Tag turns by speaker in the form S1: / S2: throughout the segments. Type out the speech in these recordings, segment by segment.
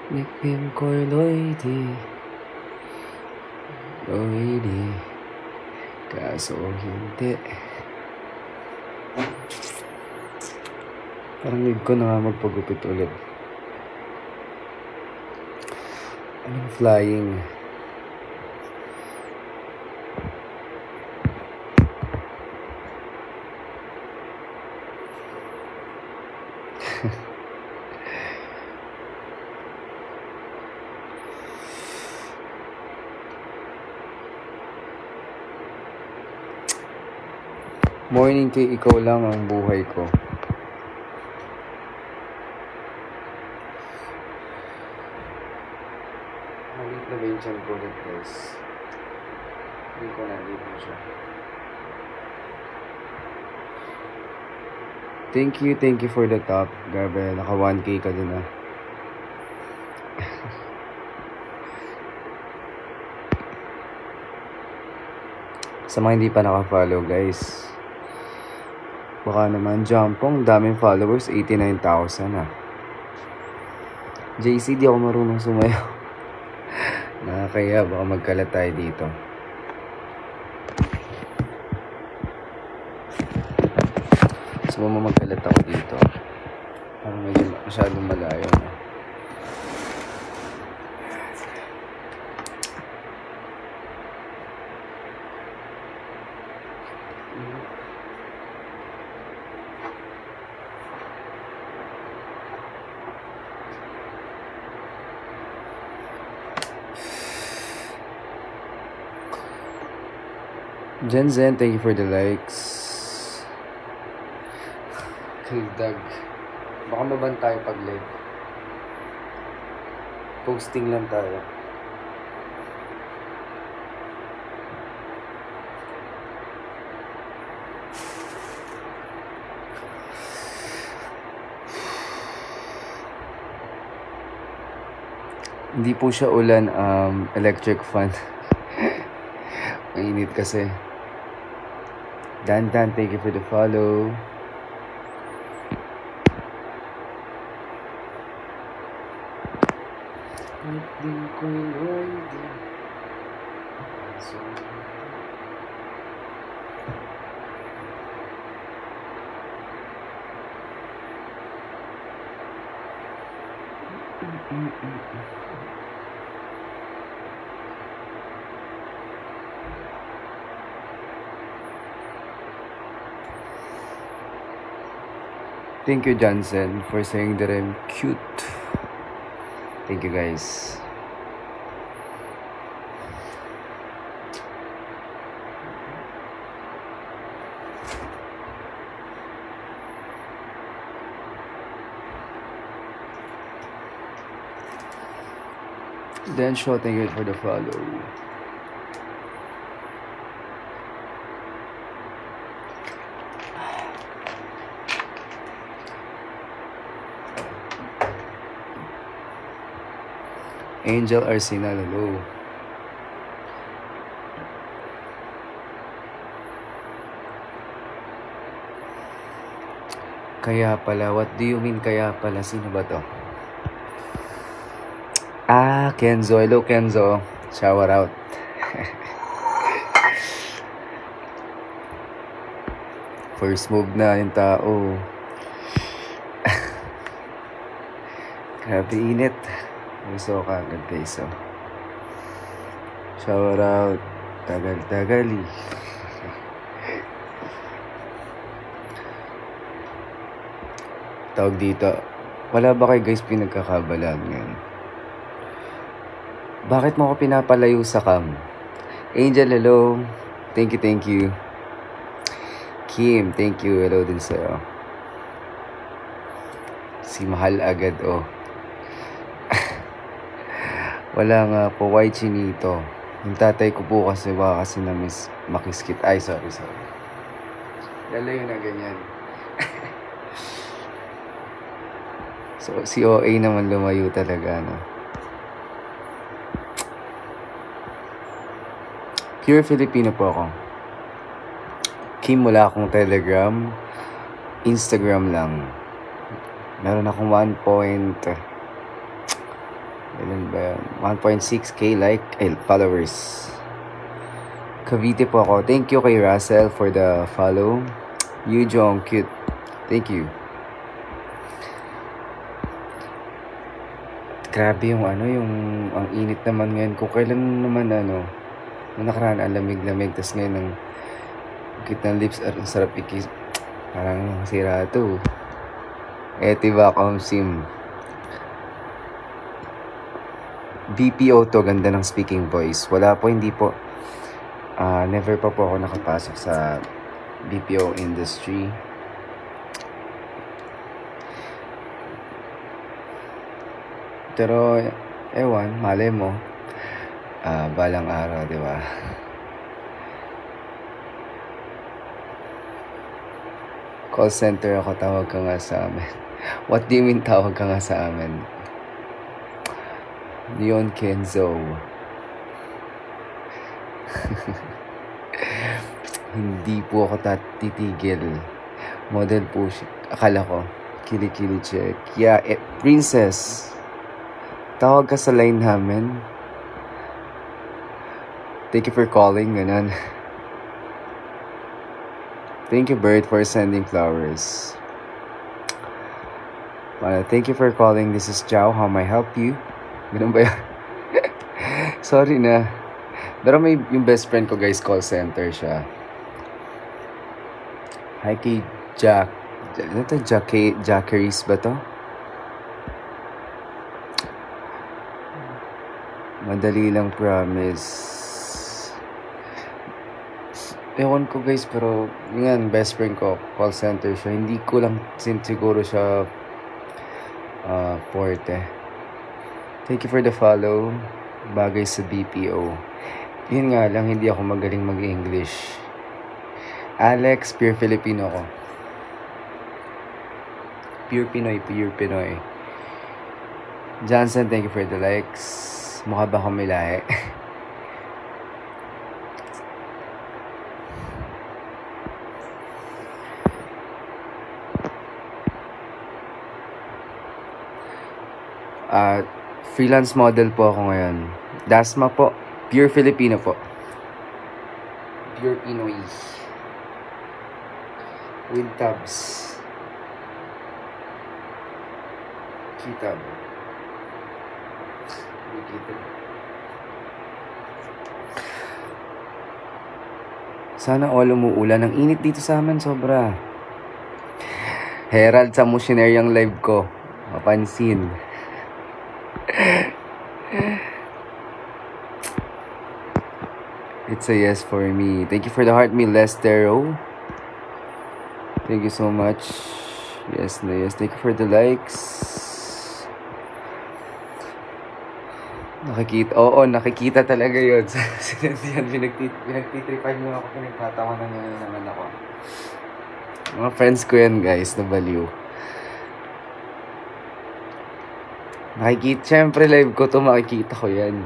S1: Nickname ko'y Lloydie, Lloydie, kaso hindi. Parang need ko na nga magpagupit ulit. Anong flying? Morning kay ikaw lang ang buhay ko. Malit na ba yung chan ko ulit, guys? Hindi ko na-leave mo siya. Thank you for the top. Grabe, naka 1K ka din ah. Sa mga hindi pa naka-follow, guys, baka naman Jampong, daming followers, 89,000 ah. JC, di ako marunong sumayaw. Nakakaya, baka magkalat tayo dito. So, magkalat ako dito. Parang medyo masyadong malayo na. Zen, thank you for the likes. Dag. Baka maban tayo pag live. Posting lang tayo. Hindi po siya ulan, electric fan. Mainit kasi. Dan, thank you for the follow. Thank you, Johnson, for saying that I'm cute. Thank you, guys. Dan Shaw, thank you for the follow. Angel Arsenal, hello. Kaya pala, what do you mean kaya pala? Sino ba to? Kenzo, hello Kenzo. Shower out. First move na yung tao. Grabe init. Gusto ka agad, guys. So, shower out. Tagal-tagali. Tawag dito. Wala ba kayo, guys, pinagkakabalaan ngayon? Bakit mo ako pinapalayo sa cam? Angel, hello. Thank you. Kim, thank you. Hello din sa'yo. Si Mahal agad, oh. Wala nga po, white chinito. Yung tatay ko po kasi baka kasi na-miss makiskit. Ay, sorry. Lalayo na ganyan. So, si OA naman lumayo talaga, no? Pure Filipino po ako. Kim, wala akong Telegram. Instagram lang. Meron akong 1.2 Ilan ba yan? 1.6k followers. Cavite po ako. Thank you kay Russell for the follow. Yu Jong, cute. Thank you. Grabe yung ang init naman ngayon. Kung kailan naman nung nakaraan ang lamig-lamig, tas ngayon ang cute ng lips, ang sarap ikis. Parang sira to. Diba sim. BPO to, ganda ng speaking voice. Wala po, hindi po. Never pa po ako nakapasok sa BPO industry. Pero, ewan, malay mo. Balang araw, di ba? Call center ako, tawag ka nga sa amin. What do you mean tawag ka nga sa amin? Leon Kenzo. Hindi po ako titigil. Model po siya. Akala ko. Kili-kili check. Yeah, princess. Tawag ka sa line namin. Thank you for calling. Ganun. Thank you, Bert, for sending flowers. Thank you for calling. This is Chow. How may I help you? Ganun ba yan? Sorry na. Pero may yung best friend ko, guys, call center siya. Hi kay Jack. Ano to? Jackeries ba to? Madali lang, promise. Ewan ko, guys, pero yan, best friend ko, call center siya. Hindi ko lang siguro siya forte. Thank you for the follow. Bagay sa BPO. Yun nga lang, hindi ako magaling mag-English. Alex, pure Filipino ko. Pure Pinoy. Johnson, thank you for the likes. Mukha ba akong may lahi? Freelance model po ako ngayon. Dasma po. Pure Filipino po. Pure Pinoy. With tabs. Kitab. Sana all umuulan. Ang init dito sa amin, sobra. Herald, sa mo shinare yung live ko. Mapansin. It's a yes for me. Thank you for the heart, me Lestero. Thank you so much. Yes na yes. Thank you for the likes. Nakikita talaga yun. Sinandiyan, pinagtitripan mo ako, pinagtatawanan nyo naman ako. Mga friends ko yan, guys, na baliw. Syempre live ko to, makikita ko yan.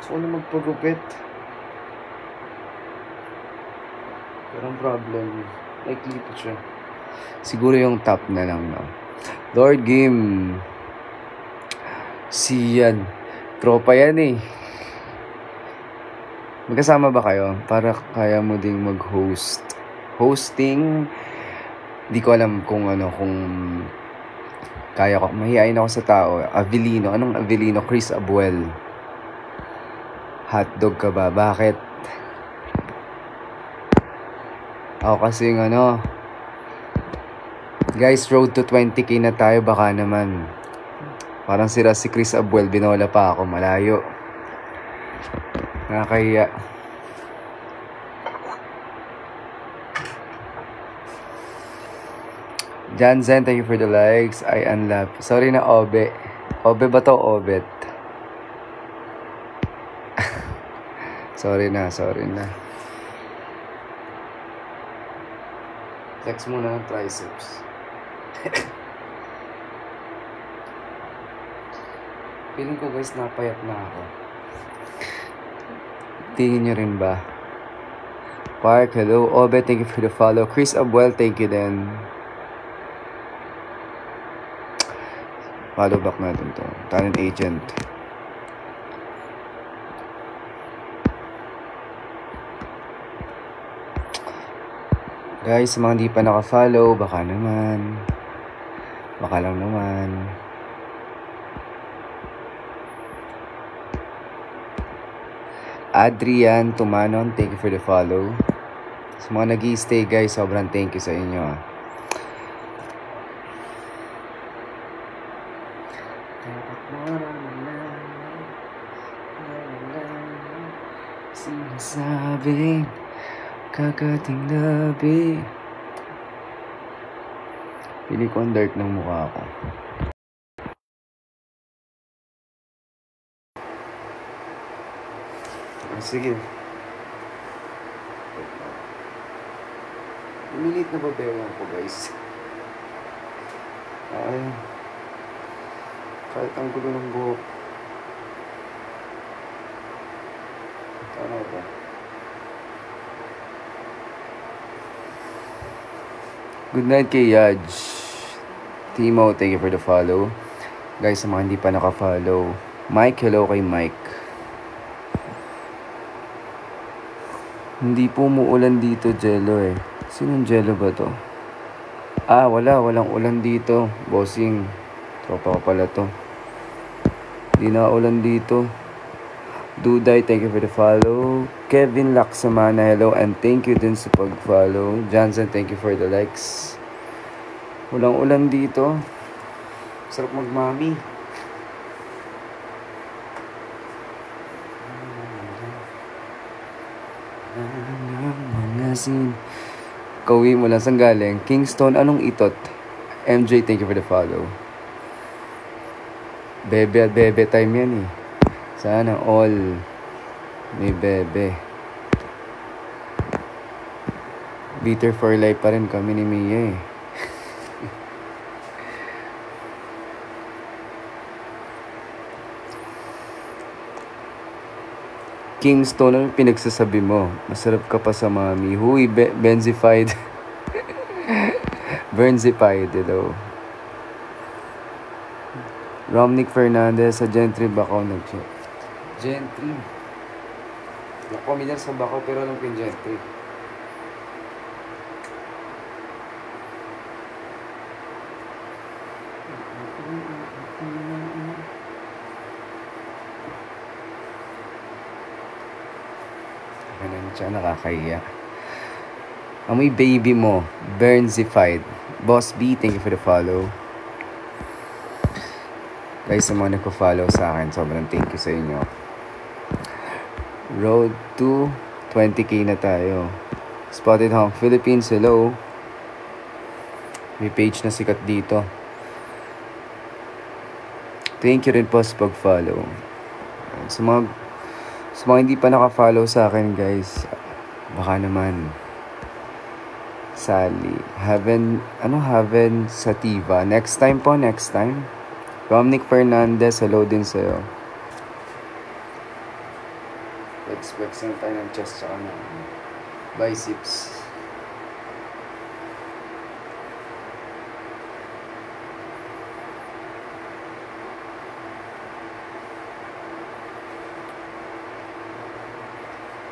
S1: So, ano magpagupit? Pero ang problem, nakikita siya. Siguro yung top na lang, no? Lord Game. Yan. Tropa yan eh. Magkasama ba kayo? Para kaya mo ding mag-host. Hosting, di ko alam kung kaya ko. Mahihain ako sa tao. Avelino. Anong Avelino? Chris Abuel. Hotdog ka ba? Bakit? Ako kasi guys, road to 20k na tayo. Baka naman. Parang sira si Chris Abuel. Binola pa ako. Malayo. Nakakahiya. Jan Zen, thank you for the likes. I unlap. Sorry na, Obe. Obe ba to? Obet. Sorry na. Flex muna ng triceps. Feeling ko, guys, napayat na ako. Tingin nyo rin ba? Park, hello. Obe, thank you for the follow. Chris Abuel, thank you din. Follow back natin to. Talent agent. Guys, sa mga hindi pa naka-follow, baka naman. Baka lang naman. Adrian Tumanon, thank you for the follow. Sa mga nag-i-stay guys, sobrang thank you sa inyo. Sinasabing kakating labi. Pili ko ang dark ng mukha ko. Sige. Umilit na babayawan ko guys. Ay. Kahit ang gulo ng buhok. Ano ba? Good night kay Yaj. Timo, thank you for the follow. Guys, sa mga hindi pa naka-follow. Mike, hello kay Mike. Hindi po umuulan dito, Jello eh. Sinong Jello ba to? Walang ulan dito. Bossing. Tropa ko pala to. Hindi na ulan dito. Duday, thank you for the follow. Kevin Laksamana, hello. And thank you din sa pag-follow. Johnson, thank you for the likes. Walang ulan dito. Sarap magmami. Kauwi mo lang saan galing? Kingston, anong itot? MJ, thank you for the follow. Bebe at bebe time yan eh. Sana all may bebe. Bitter for life pa rin kami ni Mia eh. Kingston, ano pinagsasabi mo? Masarap ka pa sa mami. Huy, benzified. Benzified, daw. Romnick Fernandez, sa Gentry Bacau nag-check. Gentry. Nakomilyar sa Bacau, pero alam ko yung Gentry. Ganun siya, nakakahiya. Amoy baby mo, Bernzified. Boss B, thank you for the follow. Guys, sa mga nagpo-follow sa akin, sobrang thank you sa inyo. Road to 20k na tayo. Spotted Honk Philippines, hello. May page na sikat dito. Thank you rin po sa pag-follow. Sa mga hindi pa naka-follow sa akin guys, baka naman Sally Heaven Sativa, next time po. Romnick Fernandez, hello din sa'yo. Flex na tayo ng chest tsaka ng biceps.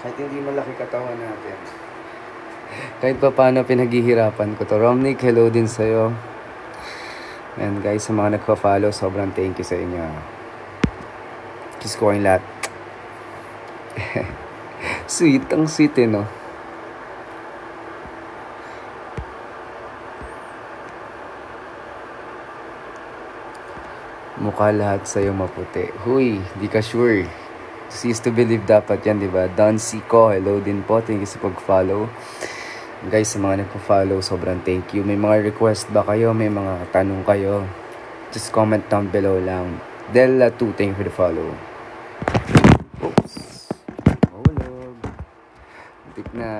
S1: Kahit hindi malaki katawan natin. Kahit pa paano pinaghihirapan ko to. Romnick, hello din sa'yo. And guys, sa mga nagpa-follow, sobrang thank you sa inyo. Kiss ko kayong lahat. Sweet, ang sweet eh, no? Mukha lahat sa'yo maputi. Huy, di ka sure. Cease to believe dapat yan, diba? Don Sico, hello din po. Thank you sa pag-follow. Guys, sa mga nagpo-follow, sobrang thank you. May mga request ba kayo? May mga tanong kayo? Just comment down below lang. Della 2, thank you for the follow. Oops. Mahulog. Tik na.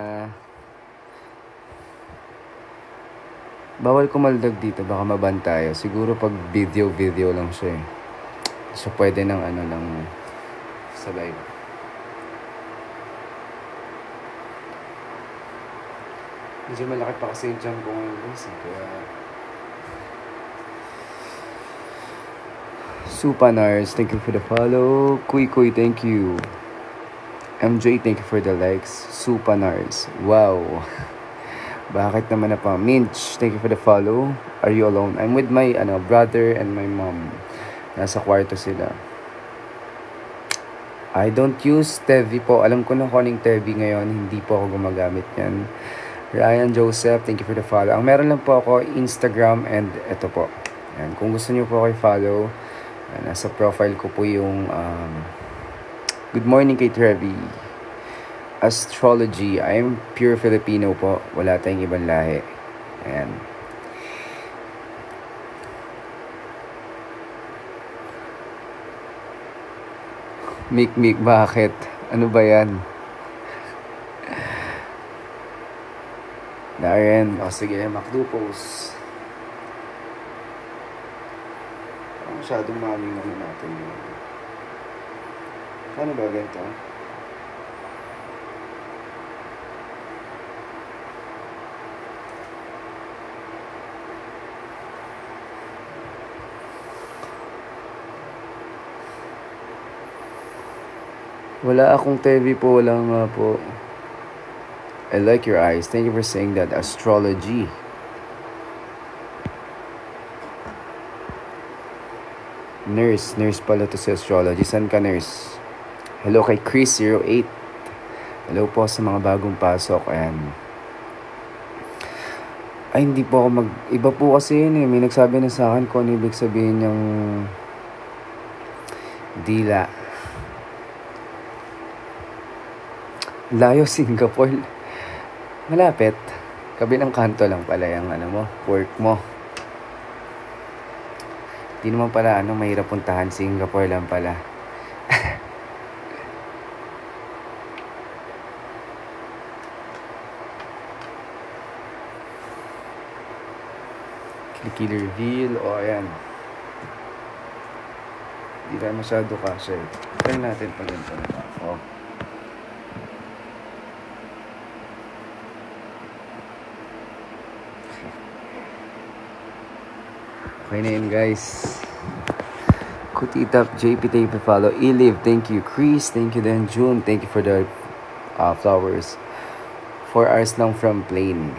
S1: Bawal kumaldag dito. Baka maban tayo. Siguro pag video lang siya eh. So, pwede ng sabay. Medyo malaki pa kasi yung jump ko ngayon guys. Kaya Supanars, thank you for the follow. Kuy, thank you. MJ, thank you for the likes. Supanars, wow. Bakit naman na pa? Minch, thank you for the follow. Are you alone? I'm with my brother and my mom. Nasa kwarto sila. I don't use Tevi po. Alam ko na kung anong Tevi ngayon. Hindi po ako gumagamit yan. Ryan Joseph, thank you for the follow. Ang meron lang po ako, Instagram and ito po. Yan. Kung gusto niyo po ako i-follow, nasa profile ko po yung good morning kay Trevi. Astrology. I'm pure Filipino po. Wala tayong ibang lahi. Ayan. Mik, bakit? Ano ba yan? Darren. O sige, Macdupos. Masyadong maming natin yun. Ano ba ganito? Wala akong TV po, wala nga po. I like your eyes. Thank you for saying that. Astrology. Nurse pala to sa astrology. San ka, nurse? Hello kay Chris08. Hello po sa mga bagong pasok. Ayan. Ay, hindi po ako iba po kasi yun eh. May nagsabi na sa akin kung ano ibig sabihin yung dila. Layo, Singapore. Malapit. Kabilang kanto lang pala yung work mo. Di naman pala mahirap puntahan. Singapore lang pala. Clicky reveal. O, ayan. Di na masyado kasi. Try natin pa ganito na. O. Okay na yun, guys. Kutitap, JP, thank you for follow. Eliv, thank you. Chris, thank you then. June, thank you for the flowers. 4 hours lang from plane.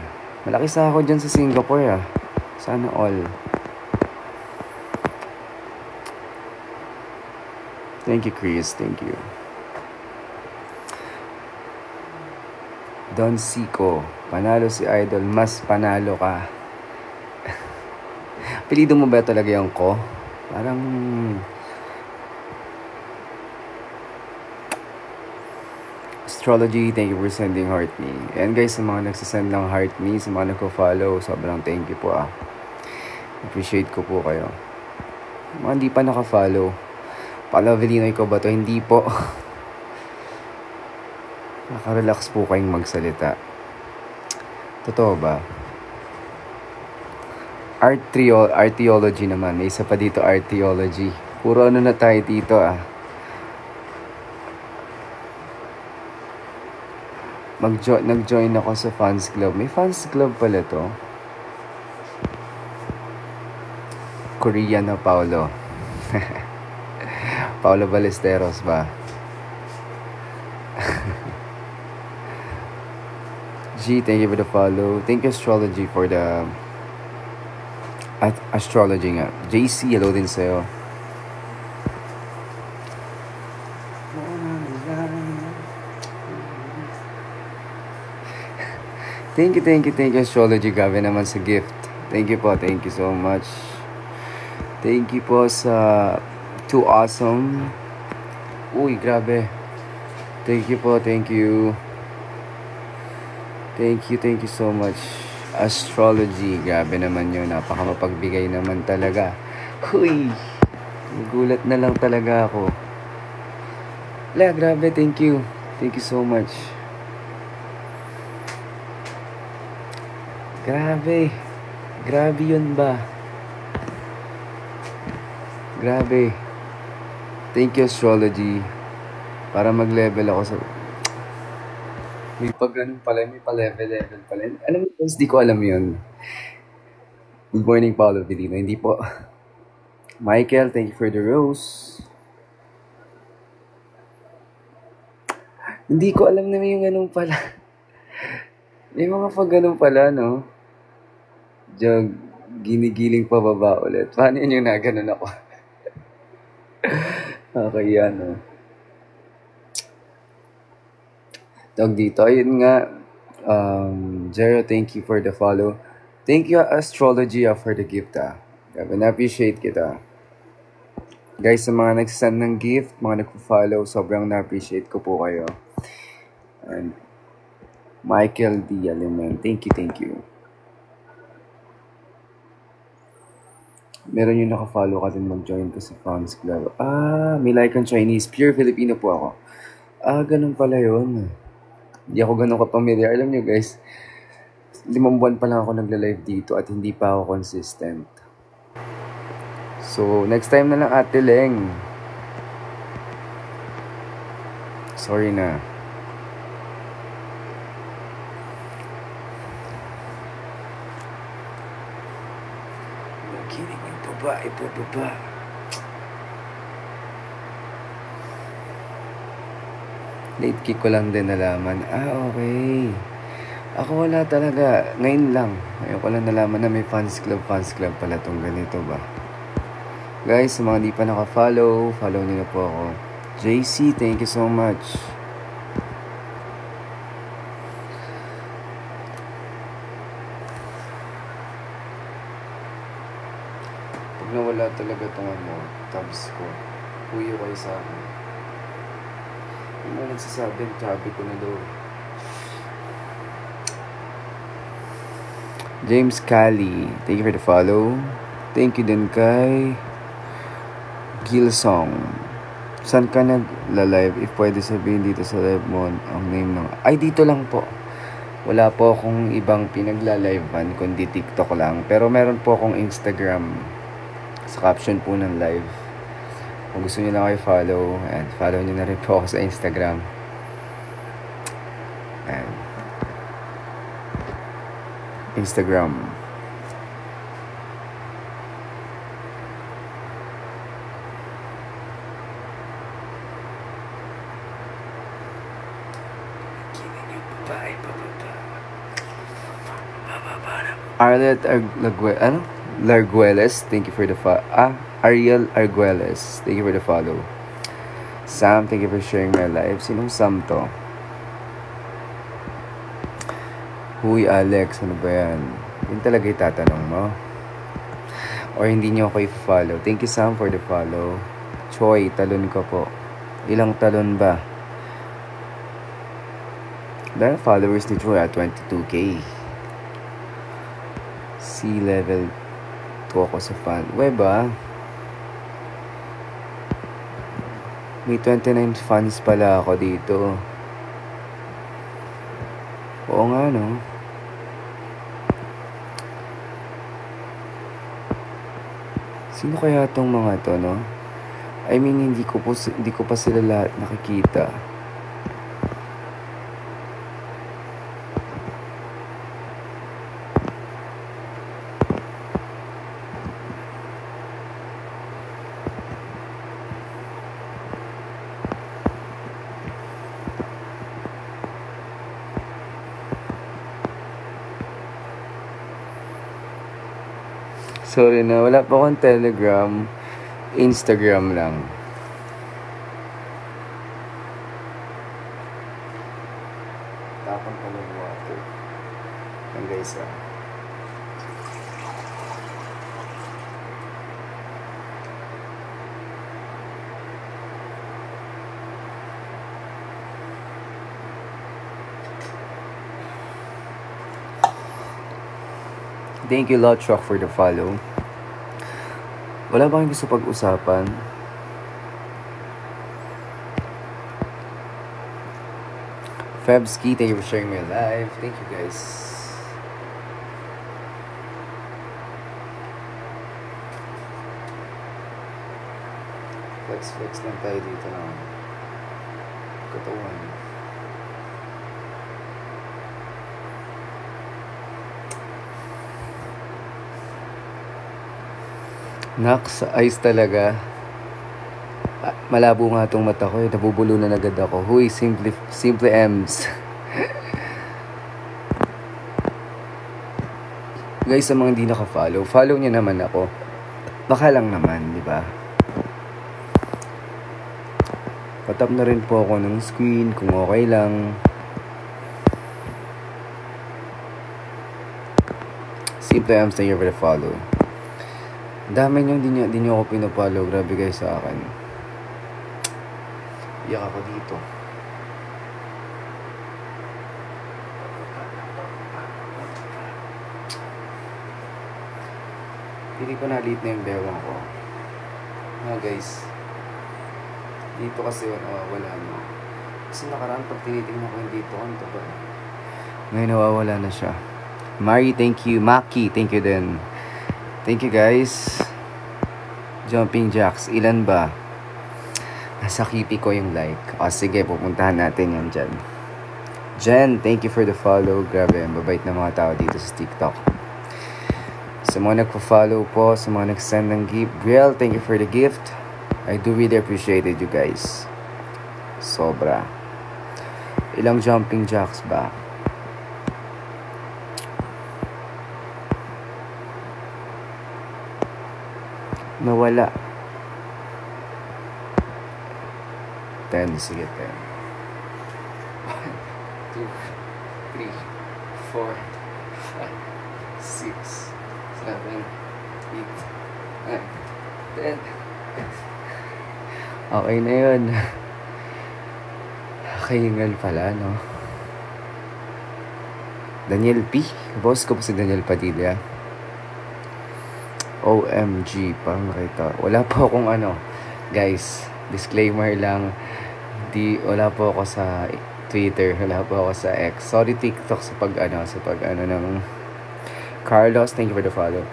S1: Malaki sa ako dyan sa Singapore, ah. Sana all. Thank you, Chris. Thank you. Don Sico, panalo si Idol. Mas panalo ka. Apelido mo ba talaga yung ko? Parang astrology, thank you for sending heart me. And guys, sa mga nagsasend ng heart me, sa mga nagko-follow, sobrang thank you po ah. Appreciate ko po kayo. Mga hindi pa naka-follow. Palavelinoy ko ba to? Hindi po. Naka-relax po kayong magsalita. Totoo ba? Archaeology naman. May isa pa dito, archaeology. Puro na tayo dito ah. Nag-join ako sa fans club. May fans club pala to. Korean na Paulo. Paulo Ballesteros ba? G, thank you for the follow. Thank you astrology for the astrology nga. JC, hello din sa'yo. Thank you astrology. Grabe naman sa gift. Thank you po, thank you so much. Thank you po sa Too Awesome. Uy, grabe. Thank you po, thank you. Thank you so much. Astrology, grabe naman yun. Napaka mapagbigay naman talaga. Huy! Nagulat na lang talaga ako. Grabe, thank you. Thank you so much. Grabe. Grabe yun ba? Grabe. Thank you, astrology. Para mag-level ako sa... May pag ganun pala, may pa-level pala. Alam mo, di ko alam yun. Good morning, Paolo Vilino. Hindi po. Michael, thank you for the rose. Hindi ko alam na may yung ganun pala. May mga pag ganun pala, no? Diyan, ginigiling pababa ulit. Paano yun yung naganon ako? Okay, yan, no? Tawag dito, ayun nga. Jero, thank you for the follow. Thank you, Astrology, for the gift, Grabe, na-appreciate kita. Guys, sa mga nagsasend ng gift, mga nagpo-follow, sobrang na-appreciate ko po kayo. And Michael D. Element, thank you. Meron yung naka-follow ka din mag-join ko sa fans club. May like ang Chinese. Pure Filipino po ako. Ganun pala yun. Hindi ako ganun kapamilyar. Alam nyo guys, 5 buwan pa lang ako nagla-live dito at hindi pa ako consistent. So, next time na lang Ate Leng. Sorry na. Nakinig yung babae, bababa. Late kick ko lang din nalaman. Okay. Ako wala talaga. Ngayon lang. Ngayon ko lang nalaman na may fans club pala tong ganito ba. Guys, sa mga di pa naka-follow, follow nyo na po ako. JC, thank you so much. Pag nawala talaga itong tabs ko, huyo kayo sa akin. Yung mga nagsasabi, sabi ko na daw. James Cali, thank you for the follow. Thank you din kay Gilsong. Saan ka nagla-live? If pwede sabihin dito sa live mo ang name ng... Ay, dito lang po. Wala po akong ibang pinagla-livean, kundi TikTok lang. Pero meron po akong Instagram. Sa caption po ng live. Kung gusto niyo lang kayo follow, and follow niyo na rin po ako sa Instagram. And Instagram. Arlet Largueles, thank you for the Ariel Arguelles, thank you for the follow. Sam, thank you for sharing my life. Sinong Sam to? Huy, Alex, ano ba yan? Yun talaga itatanong mo? Or hindi nyo ako i-follow? Thank you, Sam, for the follow. Choi, talon ko po. Ilang talon ba? Dahil followers ni Choi at 22k. C-level 2 ako sa fan. Web ba? May 29 fans pala ako dito. Oo nga, no? Sino kaya tong mga to, no? I mean, hindi ko pa sila lahat nakikita. Sorry na, wala pa akong Telegram. Instagram lang. Tapang pa ng water. Yan guys, Thank you, Lot Truck, for the follow. Wala ba kayong gusto pag-usapan? Febski, thank you for sharing my live. Thank you, guys. Flex lang tayo dito ng katawan. Naks, ayos talaga. Malabo nga tong mata ko eh. Nabubulunan agad ako. Huy, simple M's. Guys, sa mga hindi naka-follow, follow niyo naman ako. Baka lang naman, di ba? Patap na rin po ako ng screen kung okay lang. Simple M's, thank you for the follow. Dami nyo, di nyo ako pinapollow. Grabe guys sa akin. Iyak ako dito. Hindi ko nalit na yung bewang ko. Guys. Dito kasi nawawala na. Kasi nakaraan pag tinitingnan ko yung dito, ano ba? Ngayon nawawala na siya. Mari, thank you. Maki, thank you din. Thank you guys. Jumping Jacks, ilan ba? Nasa kipi ko yung like. O sige, pupuntahan natin yan dyan. Jen, thank you for the follow. Grabe, mabait na mga tao dito sa TikTok. Sa mga nagpa-follow po, sa mga nag-send ng gift. Brielle, thank you for the gift. I do really appreciate it, you guys. Sobra. Ilang jumping jacks ba? Nawala. 10, sige 10. 1, 2, 3, 4, 5, 6, 7, 8, 9, 10. Okay na yun. Kaingal pala, no? Daniel P. Boss ko po si Daniel Padilla. OMG, parang nakita. Wala po akong guys, disclaimer lang. Wala po ako sa Twitter, wala po ako sa X. Sorry TikTok sa pag ng Carlos, thank you for the follow.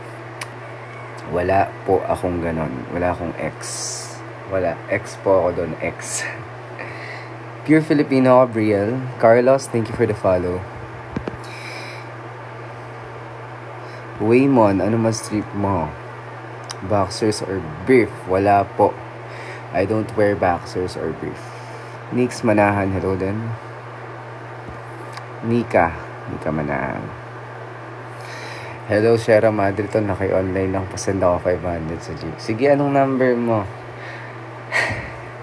S1: Wala po akong ganon. Wala akong X. Wala. X po ako doon. X. Pure Filipino, Brielle. Carlos, thank you for the follow. Waymon, ano mas trip mo? Boxers or brief? Wala po. I don't wear boxers or brief. Nix Manahan, hello din. Nika Manahan. Hello, Shera Madriton. Naki-online lang. Pasend ako 500 sa Jeep. Sige, anong number mo?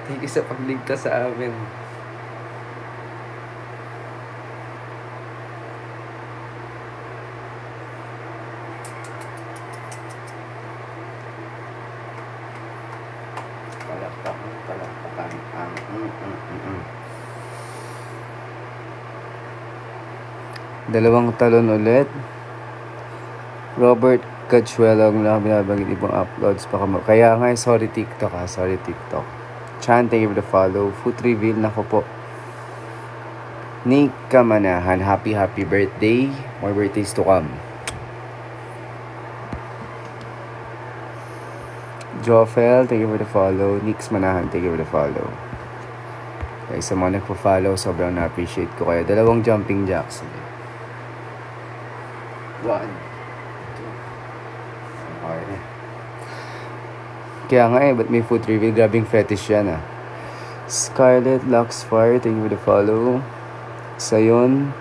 S1: Thank you sa pagligtas sa amin. Palakpakan. Dalawang talon ulit. Robert Cachuelo ang lang binabanggit ibang uploads pa kamo. Kaya nga, sorry TikTok ha. Sorry TikTok. Chan, thank you for the follow. Food reveal na ko po. Nika Manahan, happy birthday. More birthdays to come. Jofel, thank you for the follow. Nix Manahan, thank you for the follow. Guys, sa mga nagpo-follow, sobrang na-appreciate ko kayo. Dalawang jumping jacks. 1, 2. Okay. Kaya nga ba't may food reveal? Grabing fetish yan Scarlett Luxfire, thank you for the follow. Sayon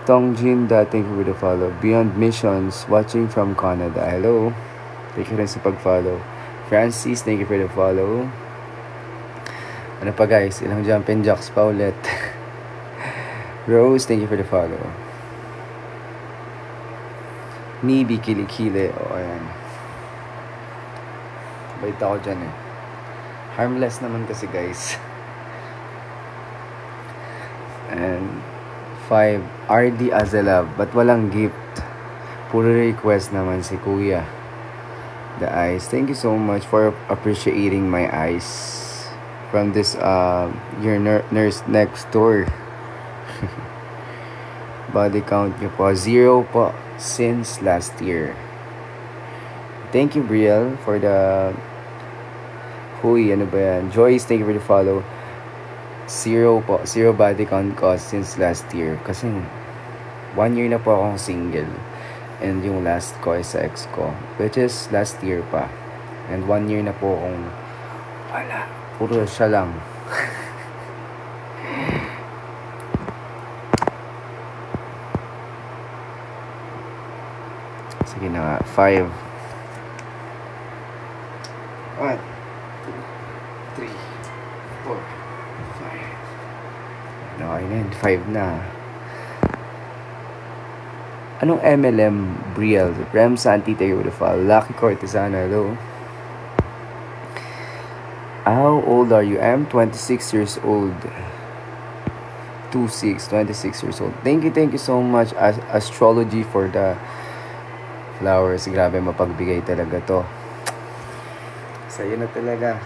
S1: Tongjin, thank you for the follow. Beyond Missions, watching from Canada. Hello. Thank you rin sa pag-follow. Francis, thank you for the follow. Ano pa guys? Ilang jumping jacks pa ulit. Rose, thank you for the follow. Nibi Kilikile. Ayan. Bait ako dyan Harmless naman kasi guys. And 5, RD Azelav. Ba't walang gift? Puro request naman si Kuya. The eyes. Thank you so much for appreciating my eyes. From this, your nurse next door. Body count nyo po. 0 po. Since last year. Thank you, Brielle, for the... Huy, ano ba yan? Joyce, thank you for the follow. 0 po. 0 body count ko since last year. Kasi 1 year na po akong single. And yung last ko is sa ex ko. Which is last year pa. And 1 year na po akong wala. Puro siya lang. Sige na nga. 5. 1, 2, 3, 4, 5. Okay na yun. 5 na. Anong MLM, Brielle? Rem Santi, thank you for the follow. Lucky Cortesano, hello. How old are you? I'm 26 years old. 26 years old. Thank you so much, Astrology, for the flowers. Grabe, mapagbigay talaga to. Sa'yo na talaga.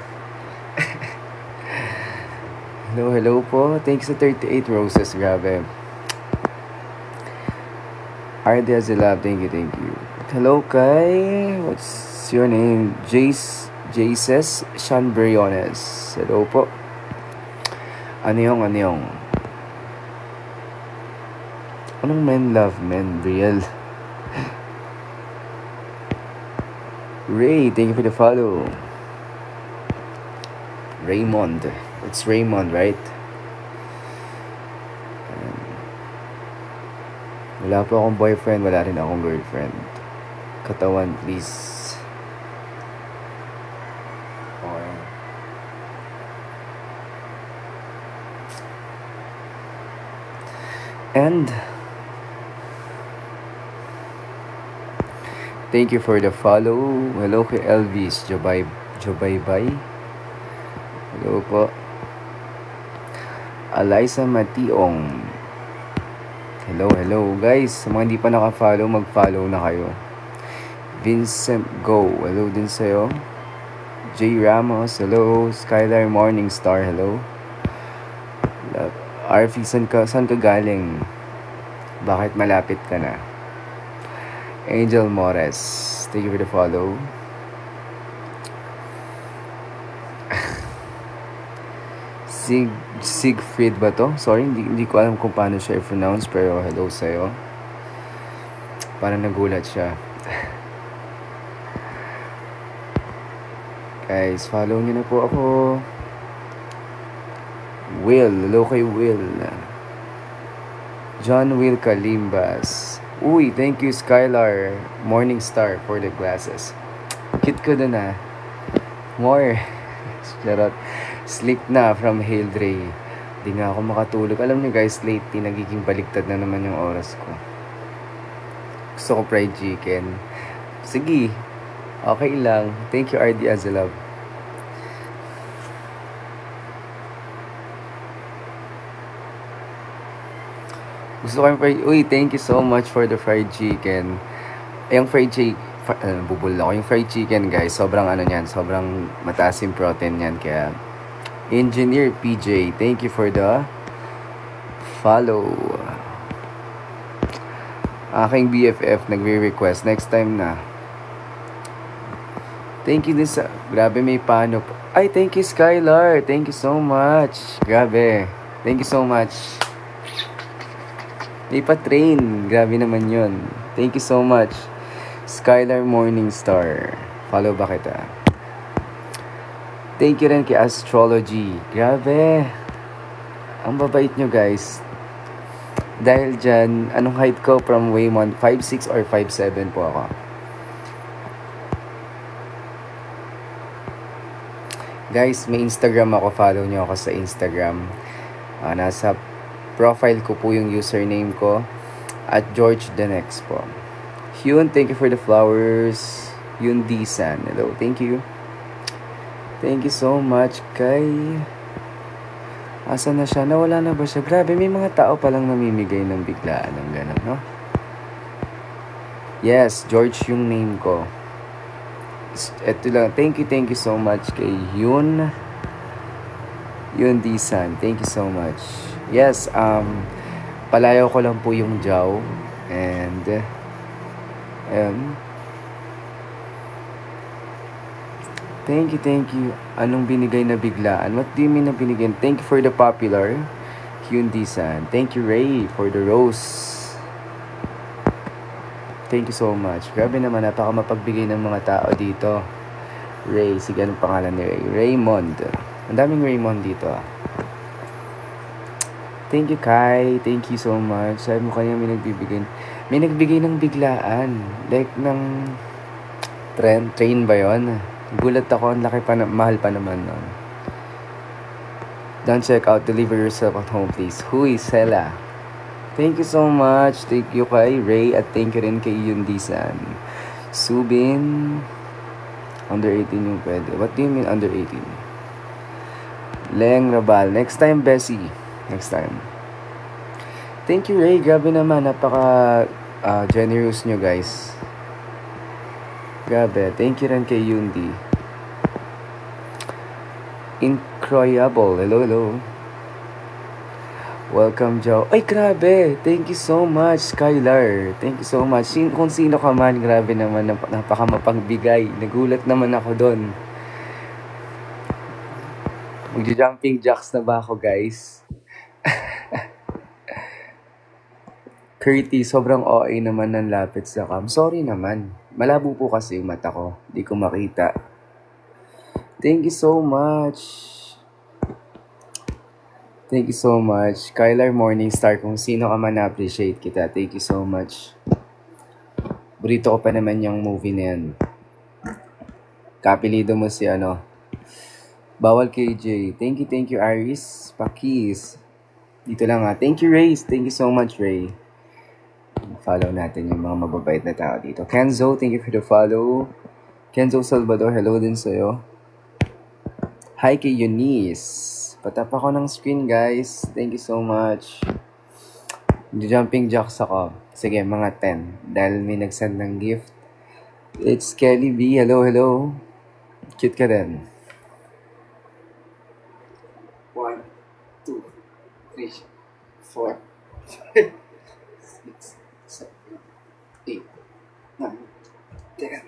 S1: Hello po. Thanks sa 38 roses. Grabe. RD Azilab, thank you. Hello kay, what's your name? Jaces Shanbriones. Hello po. Ano yung? Anong men love men, Brielle? Ray, thank you for the follow. Raymond. It's Raymond, right? Wala po akong boyfriend, wala rin akong girlfriend. Katawan, please. Okay. And thank you for the follow. Hello kay Elvis Jobaybay. Hello po. Eliza Mationg. Hello guys. Sa mga hindi pa naka-follow, mag-follow na kayo. Vincent Go, hello din sa'yo. J. Ramos, hello. Skylar Morningstar, hello. RV, saan ka galing? Bakit malapit ka na? Angel Mores, thank you for the follow. Siegfried ba to? Sorry, hindi ko alam kung paano siya i-pronounce, pero hello sa'yo. Parang nagulat siya. Guys, follow niyo na po ako. Will, hello kay Will. John Will Kalimbas. Uy, thank you Skylar Morningstar for the glasses. Cute ko dun ah. More. Charot. Sleep na from Hail Dre. Di nga ako makatulog. Alam niyo guys, lately nagiging baliktad na naman yung oras ko. Gusto ko fried chicken. Sige. Okay lang. Thank you RD Azilab. Gusto ko yung fried... Uy, thank you so much for the fried chicken. Yung fried chicken... bubul ako. Yung fried chicken guys, sobrang ano niyan. Sobrang mataas yung protein niyan. Kaya... Engineer PJ, thank you for the follow. Aking BFF nagre-request next time na. Thank you din sa... Grabe, may paano. Ay, thank you Skylar. Thank you so much. Grabe. Thank you so much. May pa-train. Grabe naman yun. Thank you so much. Skylar Morningstar. Follow ba kita? Thank you rin kay Astrology. Grabe. Ang babait nyo guys. Dahil dyan, anong height ko from Waymond? 5'6" or 5'7" po ako. Guys, may Instagram ako. Follow nyo ako sa Instagram. Nasa profile ko po yung username ko. At George the Next po. Hyun, thank you for the flowers. Hyun Disan. Hello, thank you. Thank you so much kay... Asa na siya? Nawala na ba siya? Grabe, may mga tao palang namimigay ng biglaan ng gano'n, no? Yes, George yung name ko. Ito lang. Thank you so much kay Hyun Disan. Thank you so much. Yes, palayaw ko lang po yung Jaw. And, thank you. Anong binigay na biglaan? What do you mean na binigay? Thank you for the popular. Hyun Disan. Thank you, Ray, for the rose. Thank you so much. Grabe naman, napaka mapagbigay ng mga tao dito. Ray. Sige, anong pangalan ni Ray? Raymond. Ang daming Raymond dito ah. Thank you, Kai. Thank you so much. Sabi mo kanya may nagbigay ng biglaan. Like ng train ba yun? Gulat ako. Ang laki pa mahal pa naman nun. Don't check out. Deliver yourself at home, please. Who is Hela? Thank you so much. Thank you kay Ray at thank you rin kay Yundisan. Subin. Under 18 yung pwede. What do you mean under 18? Leng Rabal. Next time, Bessie. Next time. Thank you, Ray. Grabe naman. Napaka generous nyo, guys. Grabe. Thank you rin kay Yundi. Incroyable. Hello, hello. Welcome, Joe. Ay, grabe. Thank you so much, Skylar. Thank you so much. Kung sino ka man, grabe naman. Napaka mapagbigay. Nagulat naman ako doon. Magja-jumping jacks na ba ako, guys? Curtis, sobrang OA naman ng lapit sa cam. Sorry naman. Malabo po kasi yung mata ko. Di ko makita. Thank you so much. Thank you so much. Skylar Morningstar, kung sino ka man na-appreciate kita. Thank you so much. Burito ko pa naman yung movie na yan. Kapilido mo si Bawal KJ. Thank you, Iris. Pakis. Dito lang ha. Thank you, Ray. Thank you so much, Ray. Follow natin yung mga mababait na tao dito. Kenzo, thank you for the follow. Kenzo Salvador, hello din sa'yo. Hi kay Eunice. Patap ako ng screen, guys. Thank you so much. Jumping jacks ako. Sige, mga 10. Dahil may nag-send ng gift. It's Kelly B. Hello, hello. Cute ka din. 1, 2, 3, 4, 5, 6, 7, 8, 9, 10.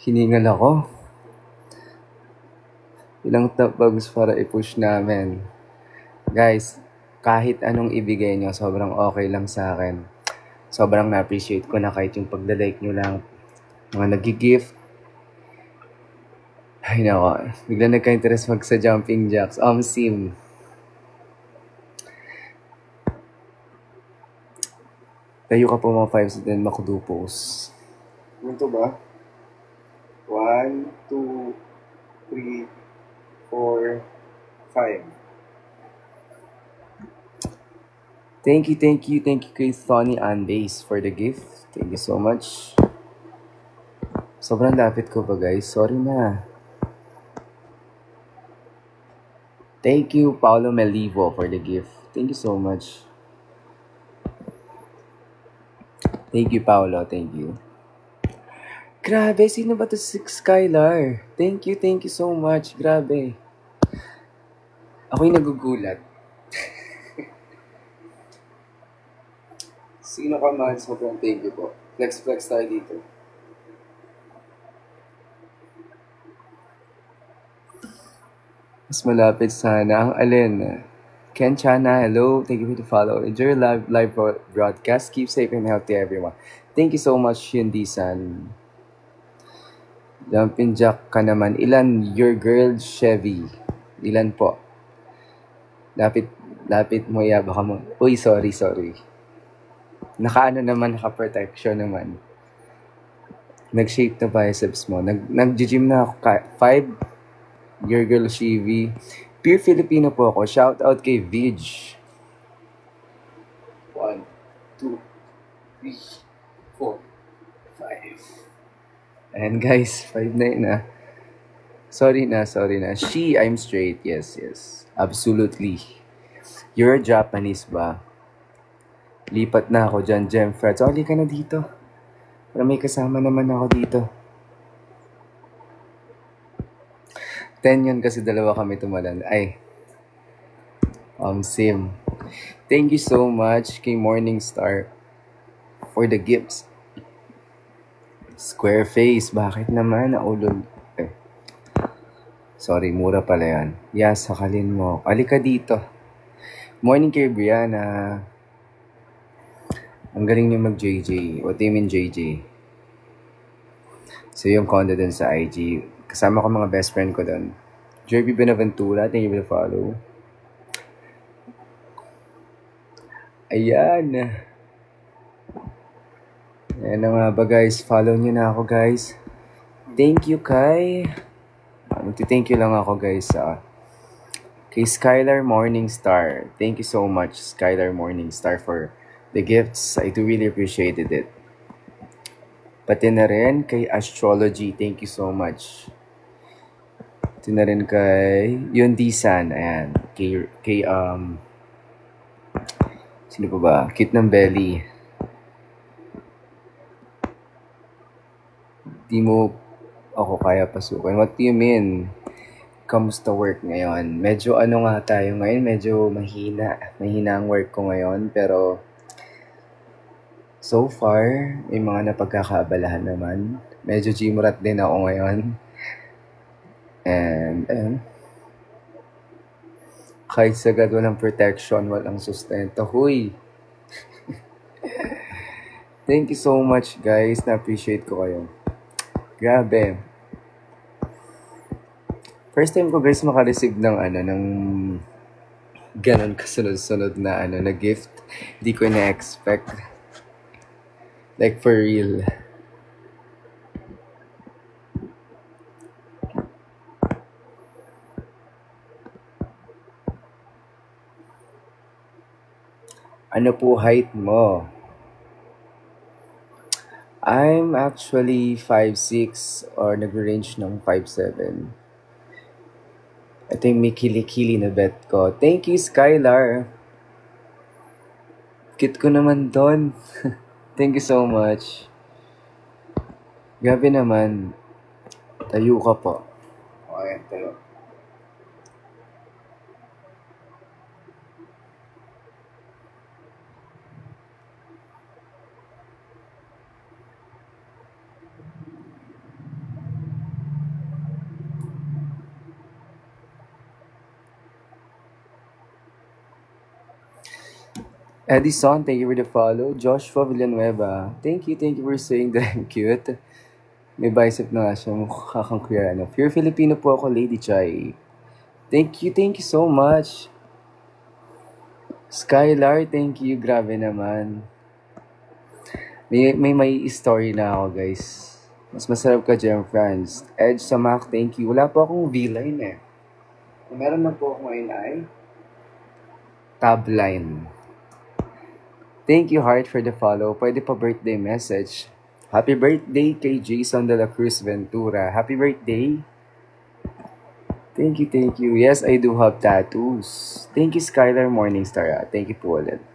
S1: Hiningal ako. Ilang tabags para i-push namin. Guys, kahit anong ibigay nyo, sobrang okay lang sa akin. Sobrang na-appreciate ko na kahit yung pagda-like nyo lang. Mga nag-gift. Ay nako, bigla nagka-interest sa jumping jacks. Sim. Tayo ka po mga 5 then makudupos. Ganito ba? 1, 2, 3, 4, 5. Thank you kay Tony and Base for the gift. Thank you so much. Sobrang lapit ko pa, guys. Sorry na. Thank you, Paolo Melivo, for the gift. Thank you so much. Thank you, Paolo. Thank you. Grabe, sino ba to si Skylar? Thank you so much. Grabe. Ako'y nagugulat. Sino ka man, sobrang thank you po. Flex tayo dito. Mas malapit sana ang alin. Ken Chana, hello. Thank you for the follow. Enjoy your live broadcast. Keep safe and healthy, everyone. Thank you so much, Shindy-san. Jumping jack ka naman. Ilan? Your girl, Chevy. Ilan po? Lapit mo ya. Baka mo. Uy, sorry. Naka-protection naman. Nag-shape na biceps mo. Nag-gym na ako. 5. Your girl, Chevy. Pure Filipino po ako. Shout out kay Vij. 1, 2, 3, 4, 5. And guys, 5 na yun ah. Sorry na. I'm straight. Yes. Absolutely. You're Japanese ba? Lipat na ako dyan, Gem Freds. Oli ka na dito. Para may kasama naman ako dito. 10 yun kasi dalawa kami tumalan. Ay. Sim. Thank you so much kay Morningstar for the gifts. Square face. Bakit naman? Naulog. Sorry, mura pala yan. Yes, sakalin mo. Alika dito. Morning kay Brianna. Ang galing niyo mag-JJ. What do you mean JJ? So, yung condo dun sa IG. Kasama ko mga best friend ko dun. Jerby Benaventura, thank you for the follow. Ayan. Ayan na nga ba guys. Follow nyo na ako guys. Thank you kay... Magti-thank you lang ako guys kay Skylar Morningstar. Thank you so much Skylar Morningstar for the gifts. I do really appreciated it. Pati na rin kay Astrology. Thank you so much. Pati na rin kay Yundisan. Ayan. Kay sino pa ba? Cute ng belly. Di mo ako kaya pasukin. What do you mean? Kamusta work ngayon? Medyo ano nga tayo ngayon? Medyo mahina. Mahina ang work ko ngayon. Pero so far, may mga napagkakaabalahan naman. Medyo gymrat din ako ngayon. And kahit sagad walang protection, walang sustento. Huy! Thank you so much guys. Na-appreciate ko kayo. Grabe. First time ko guys makareceive ng ng ganon kasunod-sunod na na gift. Hindi ko na-expect. Like for real. Ano po height mo? I'm actually 5'6" or nag-range ng 5'7". Ito yung may kili-kili na bet ko. Thank you, Skylar. Cute ko naman doon. Thank you so much. Grabe naman. Tayo ka po. Okay, tayo. Edison, thank you for the follow. Joshua Villanueva, thank you for saying that I'm cute. May bicep na nga siya, mukha kang queer. Pure Filipino po ako, Lady Chai. Thank you so much. Skylar, thank you, grabe naman. May story na ako, guys. Mas masarap ka dyan, friends. Edge Samak, thank you. Wala po akong V-line eh. Meron na po ako ngayon ay tab line. Thank you, Heart, for the follow. Pwede pa birthday message. Happy birthday kay Jason de la Cruz Ventura. Happy birthday. Thank you. Yes, I do have tattoos. Thank you, Skylar Morningstar. Thank you po ulit.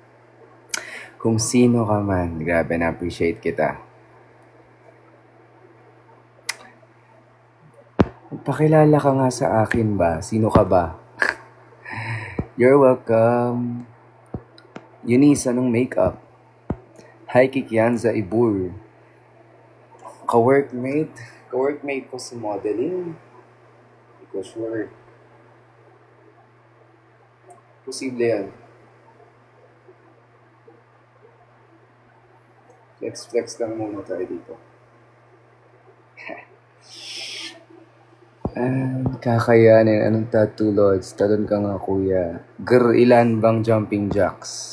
S1: Kung sino ka man, grabe na-appreciate kita. Pakilala ka nga sa akin ba? Sino ka ba? You're welcome. Eunice, anong makeup? Hi, Kikianza Ibur. Ka-workmate ko sa modeling. Hindi ko sure. Posible yan. Flex lang muna tayo dito. Kakayanin. Anong tattoo, Lods? Talon ka nga, kuya. Ilan bang jumping jacks?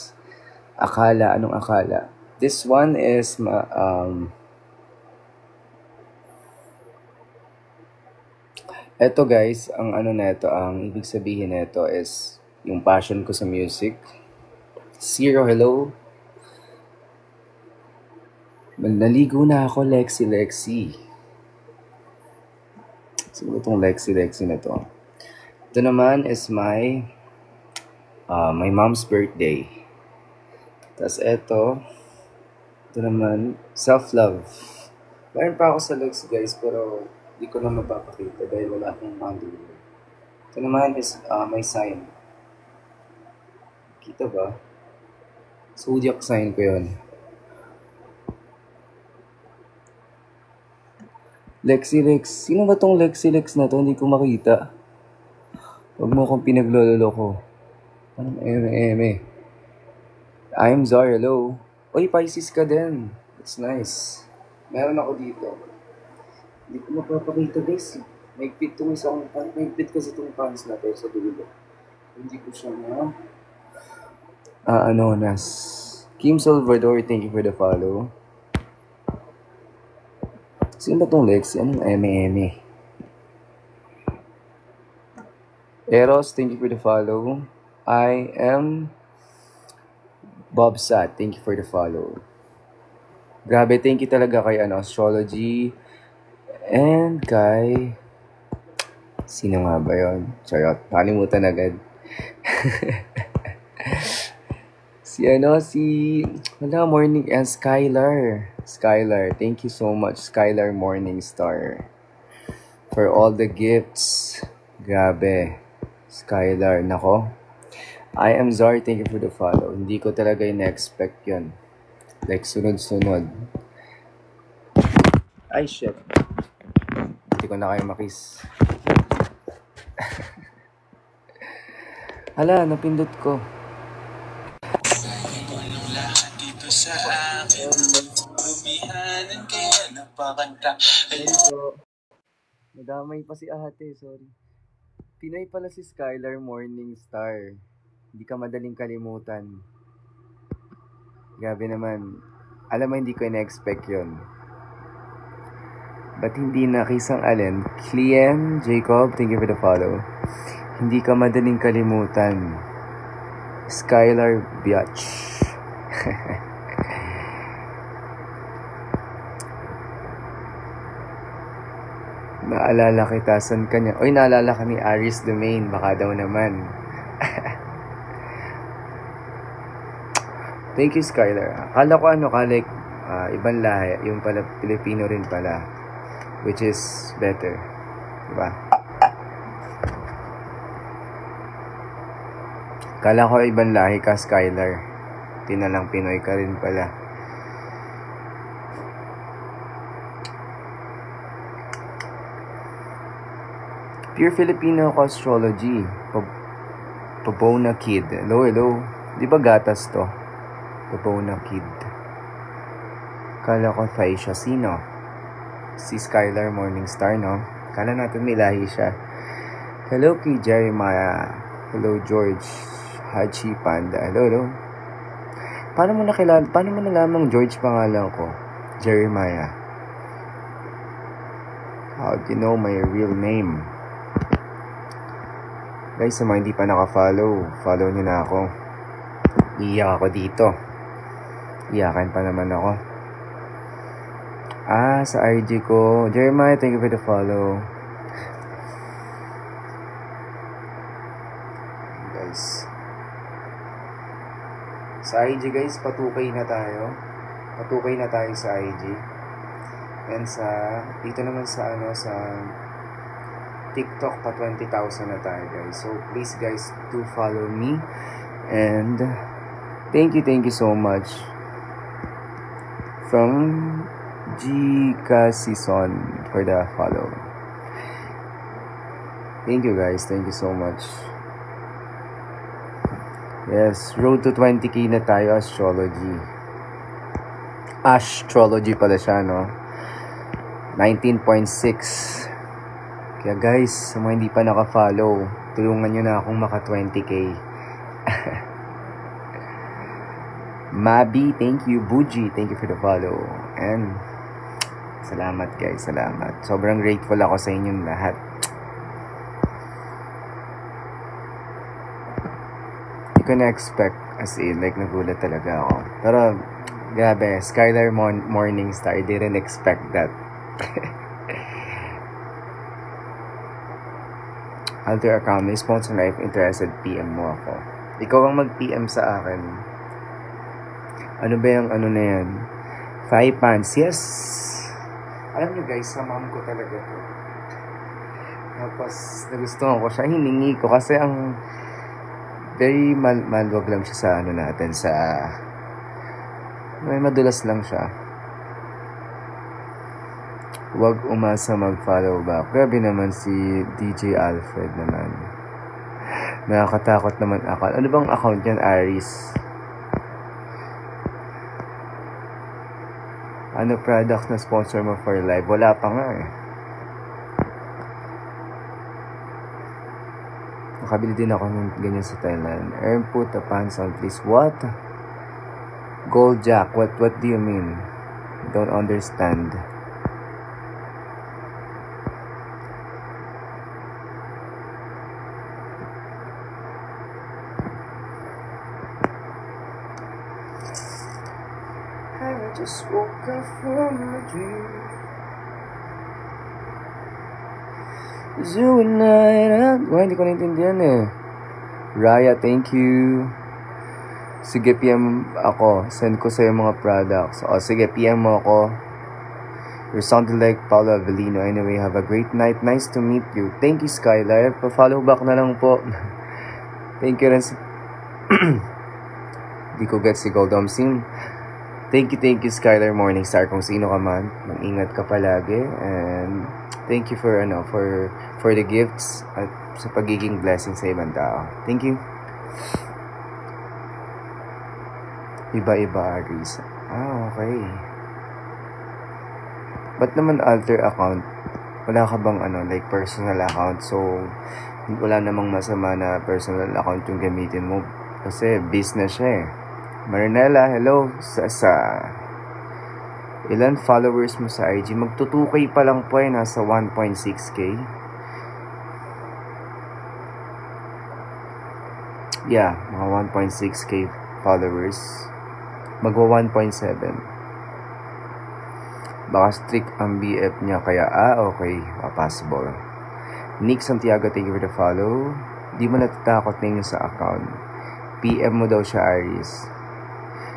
S1: Akala. Anong akala? This one is eto guys, ang ang ibig sabihin nito is yung passion ko sa music. Zero, hello. Naligo na ako, Lexi. Siguro itong Lexi na to. Ito naman is my mom's birthday. Tapos ito naman, self-love. Mayroon pa ako sa legs guys, pero di ko na mapapakita dahil wala akong underwear. Ito naman is my sign. Kita ba? Zodiac sign ko yun. Lexi. Sino ba tong Lexi na to? Hindi ko makita. Huwag mo akong pinaglololo ko. Anong eme? I'm Zar, hello. Oy, Pisces ka din. That's nice. Meron ako dito. Hindi ko mapapakita guys. Maigpit to guys akong pants. Maigpit kasi itong pants na tayo sa dulo. Hindi ko siya na... Nas. Kim Salvador, thank you for the follow. Sino ba itong Lex? Anong eme-eme? Eros, thank you for the follow. I am Bob Sat, thank you for the follow. Grabe, thank you talaga kay Astrology and kay... Sino nga ba yun? Charot, nakalimutan agad. Wala, morning, and Skylar. Skylar, thank you so much, Skylar Morningstar, for all the gifts. Grabe. Skylar, nako. I am Zar, thank you for the follow. Hindi ko talaga in-expect yun. Like, sunod-sunod. Ay, shit. Hindi ko na kayo makiss. Hala, napindot ko. Nadamay pa si ate, sorry. Pinoy pala si Skylar Morningstar. Hindi ka madaling kalimutan. Grabe naman. Alam mo, hindi ko in-expect yun. Ba't hindi nakisang alin? Clem Jacob, thank you for the follow. Hindi ka madaling kalimutan. Skylar Biatch. Naalala kita, san ka niya? Oy, naalala ka ni Aris Domain. Baka daw naman. Thank you, Skylar. Akala ko ibang lahi. Yung pala, Pilipino rin pala. Which is better. Diba? Akala ko ibang lahi ka, Skylar. Tinalang Pinoy ka rin pala. Pure Filipino Astrology. Pabona Kid. Hello. Di ba gatas to? Pabona Kid. Kala ko Thai siya. Sino? Si Skylar Morningstar, no? Kala natin may lahi siya. Hello kay Jeremiah. Hello George. Hachi Panda. Hello. Paano mo nalamang George pangalan ko? Jeremiah. How do you know my real name? Guys, sa mga hindi pa naka-follow, follow nyo na ako. Iiyak ako dito. Iyakan pa naman ako. Sa IG ko. Jeremiah, thank you for the follow. Guys. Sa IG guys, patukay na tayo. Patukay na tayo sa IG. And dito naman sa TikTok pa 20,000 na tayo guys. So please guys, do follow me. And thank you so much. From G. Casison for the follow. Thank you guys. Thank you so much. Yes, road to 20k na tayo, astrology. Astrology pala siya, no? 19.6. Kaya guys, sa mga hindi pa naka-follow, tulungan nyo na akong maka 20k. Mabi, thank you. Buji, thank you for the follow. And salamat guys, salamat. Sobrang grateful ako sa inyong lahat. Hindi ko na-expect, as in, like nagulat talaga ako. Pero, grabe, Skylar Morningstar, I didn't expect that. Alter account, may sponsor na if interested, PM mo ako. Ikaw ang mag-PM sa akin. Ano ba yung na yan? 5 pants, yes! Alam nyo guys, sa mom ko talaga to. Tapos, nagustuhan ko siya, hiningi ko kasi ang very maluwag lang siya sa natin, sa may madulas lang siya. Huwag umasa mag-follow back. Grabe naman si DJ Alfred naman. Nakakatakot naman account. Ano bang account yan, Aris? Ano product na sponsor mo for live? Wala pa nga eh. Nakabili din ako ng ganyan sa Thailand. Earn put a pants on please. What? Gold Jack. What do you mean? Don't understand. I just woke up from a dream. Is you and I? Hindi ko naintindihan eh. Raya, thank you. Sige, PM ako. Send ko sa'yo mga products. O, sige, PM mo ako. You're sounding like Paolo Avellino. Anyway, have a great night. Nice to meet you. Thank you, Skylar. Pa-follow back na lang po. Thank you rin. Di ko get si Goldom Sim. Thank you, Skylar Morningstar. Kung sino ka man, mag-ingat ka palagi. And thank you for the gifts at sa pagiging blessing sa ibang tao. Thank you. Iba-iba, Aris. Okay. Ba't naman alter account? Wala ka bang like personal account? So, wala namang masama na personal account yung gamitin mo. Kasi business siya eh. Marinella, hello. Ilan followers mo sa IG? Magto-2K pa lang po eh. Nasa 1.6K. Yeah, mga 1.6K followers. Magwa 1.7. Baka strict ang BF niya. Kaya, okay. Possible. Nick Santiago, thank you for the follow. Di mo natatakot na yun sa account. PM mo daw siya, Aris.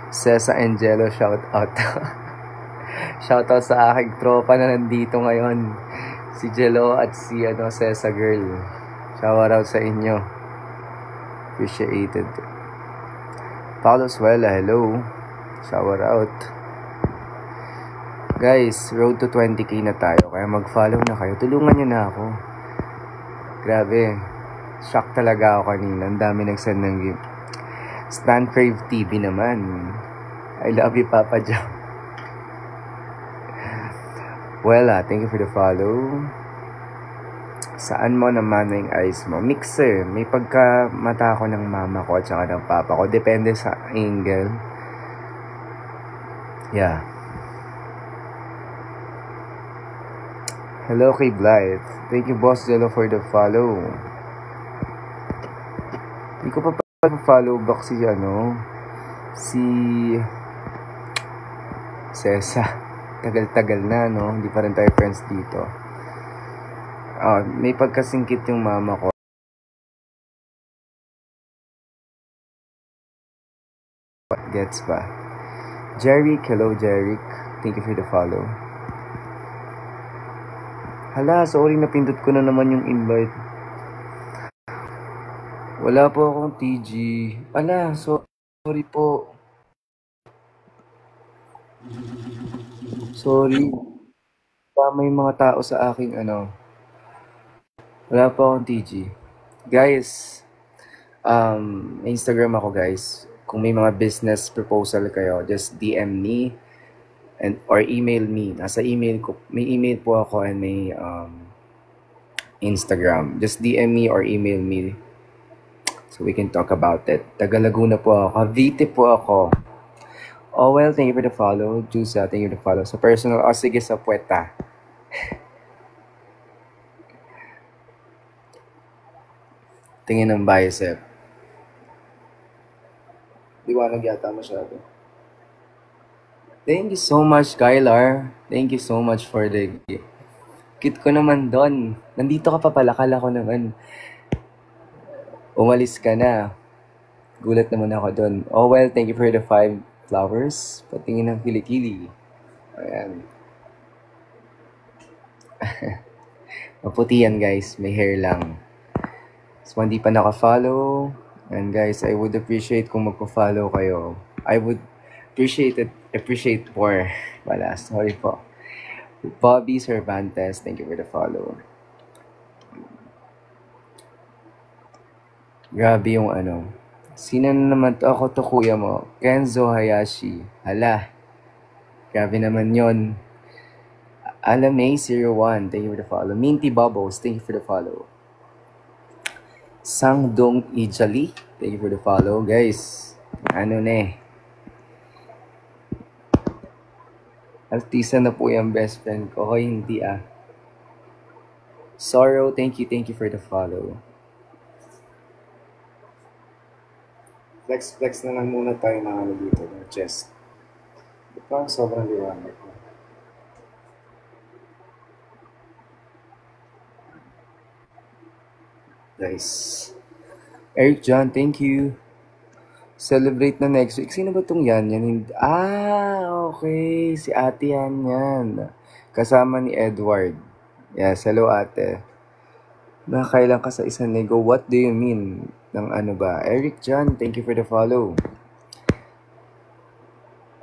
S1: Cesa Angelo, shout out. Shout out sa aking tropa na nandito ngayon. Si Jello at si Cesa girl. Shout out sa inyo. Appreciated. Paulo Suela, hello. Shout out. Guys, road to 20k na tayo. Kaya mag-follow na kayo. Tulungan nyo na ako. Grabe. Shock talaga ako kanina. Ang dami nagsend ng gift. Stan Crave TV naman. I love you, Papa Joe. Well, thank you for the follow. Saan mo naman na yung eyes mo? Mixer. May pagkamata ko ng mama ko at saka ng papa ko. Depende sa angle. Yeah. Hello kay Blythe. Thank you, Boss Jello, for the follow. Hindi ko pa follow back si Cesa. Tagal-tagal na, no? Hindi pa rin tayo friends dito. May pagkasingkit yung mama ko. Gets ba? Jeric, hello Jeric. Thank you for the follow. Hala, sorry, napindot ko na naman yung invite. Wala po akong TG. Ala, sorry po. Sorry. May mga tao sa aking Wala po akong TG. Guys, Instagram ako guys. Kung may mga business proposal kayo, just DM me or email me. Nasa email ko, may email po ako and may Instagram. Just DM me or email me. So we can talk about it. Taga Laguna po ako. Cavite po ako. Oh well, thank you for the follow. Jusa, thank you for the follow. Sa personal, sige sa puweta. Tingin ng bicep. Liwanag yata masyado. Thank you so much, Kylar. Thank you so much for the gift. Kit ko naman doon. Nandito ka pa pala. Kala ko naman umalis ka na. Gulat naman ako doon. Oh well, thank you for the 5 flowers. Patingin ng kilikili. Ayan. Maputi yan guys. May hair lang. So, hindi pa naka-follow. And guys, I would appreciate kung magpa-follow kayo. I would appreciate more. Wala, sorry po. Bobby Cervantes, thank you for the follow. Grabe yung Sino na naman to? Ako to kuya mo. Kenzo Hayashi. Hala. Grabe naman yon. Alamay01, thank you for the follow. Minty Bubbles, thank you for the follow. Sangdong Ijali. Thank you for the follow, guys. Ano na eh. Artista na po yung best friend ko. Hoy, hindi ah. Sorrow, thank you for the follow. Flex na lang muna tayo ng ano dito, ng chest. Parang sobrang liwanag. Guys. Eric John, thank you. Celebrate na next week. Sino ba tong yan? Okay. Si ate yan. Kasama ni Edward. Yes, hello ate. Nakailan ka sa isang nego? What do you mean? Ng ano ba? Eric John, thank you for the follow.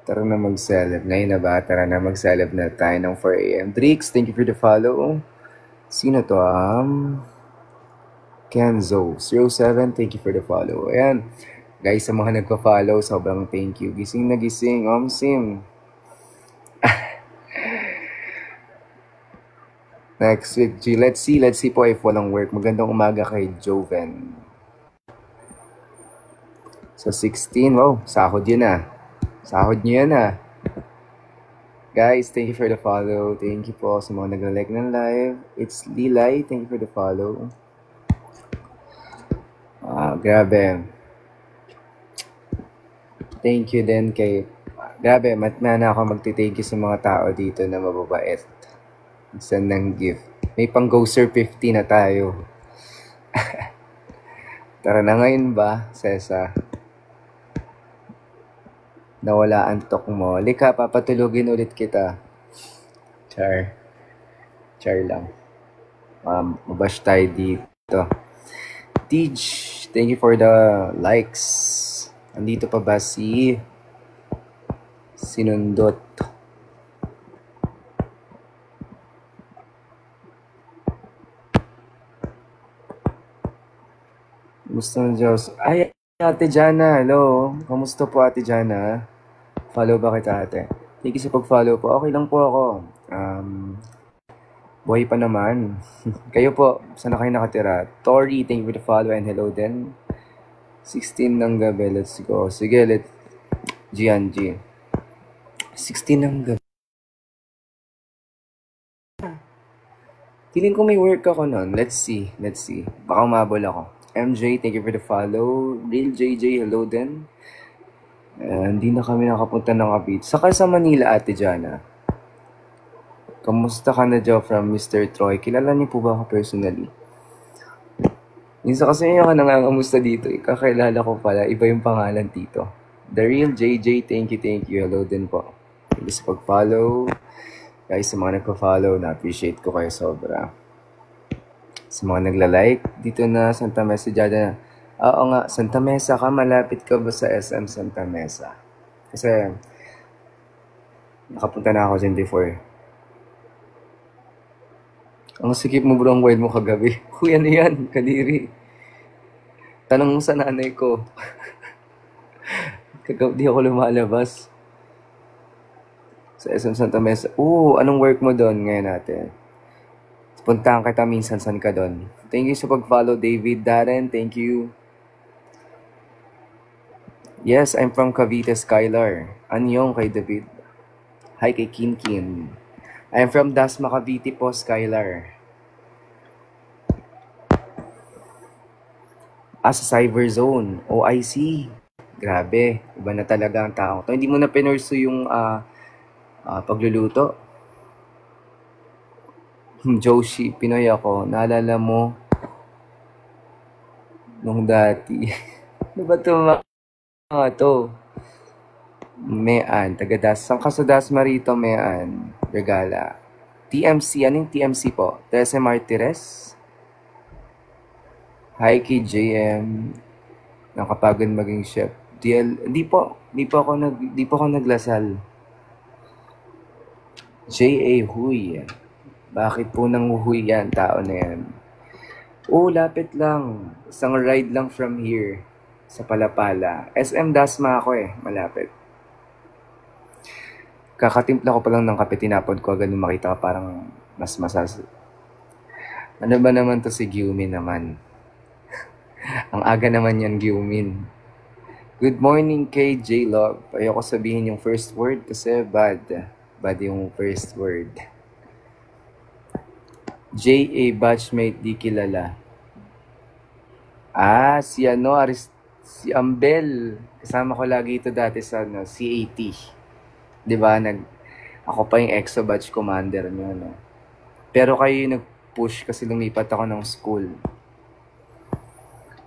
S1: Tara na mag-celeb. Ngayon na ba? Tara na mag-celeb na tayo ng 4 a.m. Drix, thank you for the follow. Sino to? Kenzo07, thank you for the follow. Ayan. Guys, sa mga nagpa-follow, sobrang thank you. Gising na gising. Sim. Next week, G. Let's see po if walang work. Magandang umaga kay Joven. So, 16. Wow, sahod yun ah. Sahod nyo yan ah. Guys, thank you for the follow. Thank you po sa mga nag-like ng live. It's Lilay. Thank you for the follow. Grabe. Thank you din kay... Grabe, matmana ako magti-thank you sa mga tao dito na mababait. Send ng gift. May pang Ghoster 50 na tayo. Tara na ngayon ba, Sesa? Nawala antok mo. Lika, papatulugin ulit kita. Char lang. Mabash tayo dito. Tej, thank you for the likes. Andito pa ba si Sinundot? Gusto ng Diyos. Ay, Ate Jana, hello. Kamusta po Ate Jana? Follow ba kita ate? Thank you sa pag-follow po. Okay lang po ako. Buhay pa naman. Kayo po, saan na kayo nakatira? Tori, thank you for the follow and hello din. 16 ng gabi, let's go. Sige, G&G. 16 ng gabi. Feeling ko may work ako nun. Let's see. Baka umabol ako. MJ, thank you for the follow. Real JJ, hello din. Hindi na kami nakapunta ng Cavite. Saka sa Manila, Ate Jana. Kamusta ka na dyan from Mr. Troy? Kilala niyo po ba ako personally? Minsan kasi yung ka nangangamusta dito. Kakilala ko pala. Iba yung pangalan dito. The Real JJ, thank you. Hello din po. Thank you sa pag-follow. Guys, sa mga nagpa-follow, na-appreciate ko kayo sobra. Sa mga nagla-like, dito na Santa Mesa Jada. Oo nga, Santa Mesa ka. Malapit ka ba sa SM Santa Mesa? Kasi, nakapunta na ako dyan before. Ang sikip mo bro ang wild mo kagabi. Kuya, ano yan? Kadiri. Tanong mo sa nanay ko. Di ako lumalabas. Sa SM Santa Mesa. Anong work mo doon ngayon natin? Puntahan kita minsan, saan ka doon? Thank you sa pag-follow, David. Darren, thank you. Yes, I'm from Cavite, Skylar. Anyong kay David. Hi kay Kim. I'm from Dasma, Cavite po, Skylar. Sa Cyberzone. OIC. Grabe. Iba na talaga ang tao. Hindi mo na pinursu yung pagluluto. Joshi, Pinoy ako. Naalala mo nung dati. Ano ba ito mga to? Mean. Tagadas. Saan ka sa Dasma rito, Mean? Regala. TMC. Anong TMC po? Tese Martires? Hi kay JM. Nakapagod maging chef. Hindi po ako naglasal. J.A. Huy. Bakit po nang huy yan? Tao na yan. Lapit lang. Isang ride lang from here. Sa Palapala. SM Dasma ako malapit. Kakatimpla ko pa lang ng kape, tinapod ko agad nung makita ko parang mas masas. Ano ba naman to si Gyumi naman? Ang aga naman yan, Gyumin. Good morning kay J-Love. Ayoko sabihin yung first word kasi bad. Bad yung first word. J.A. batchmate di kilala. Si si Ambel. Kasama ko lagi ito dati sa CAT. 'Di ba? Ako pa yung EXO batch commander niyo, no? Pero kayo yung nag-push kasi lumipat ako ng school.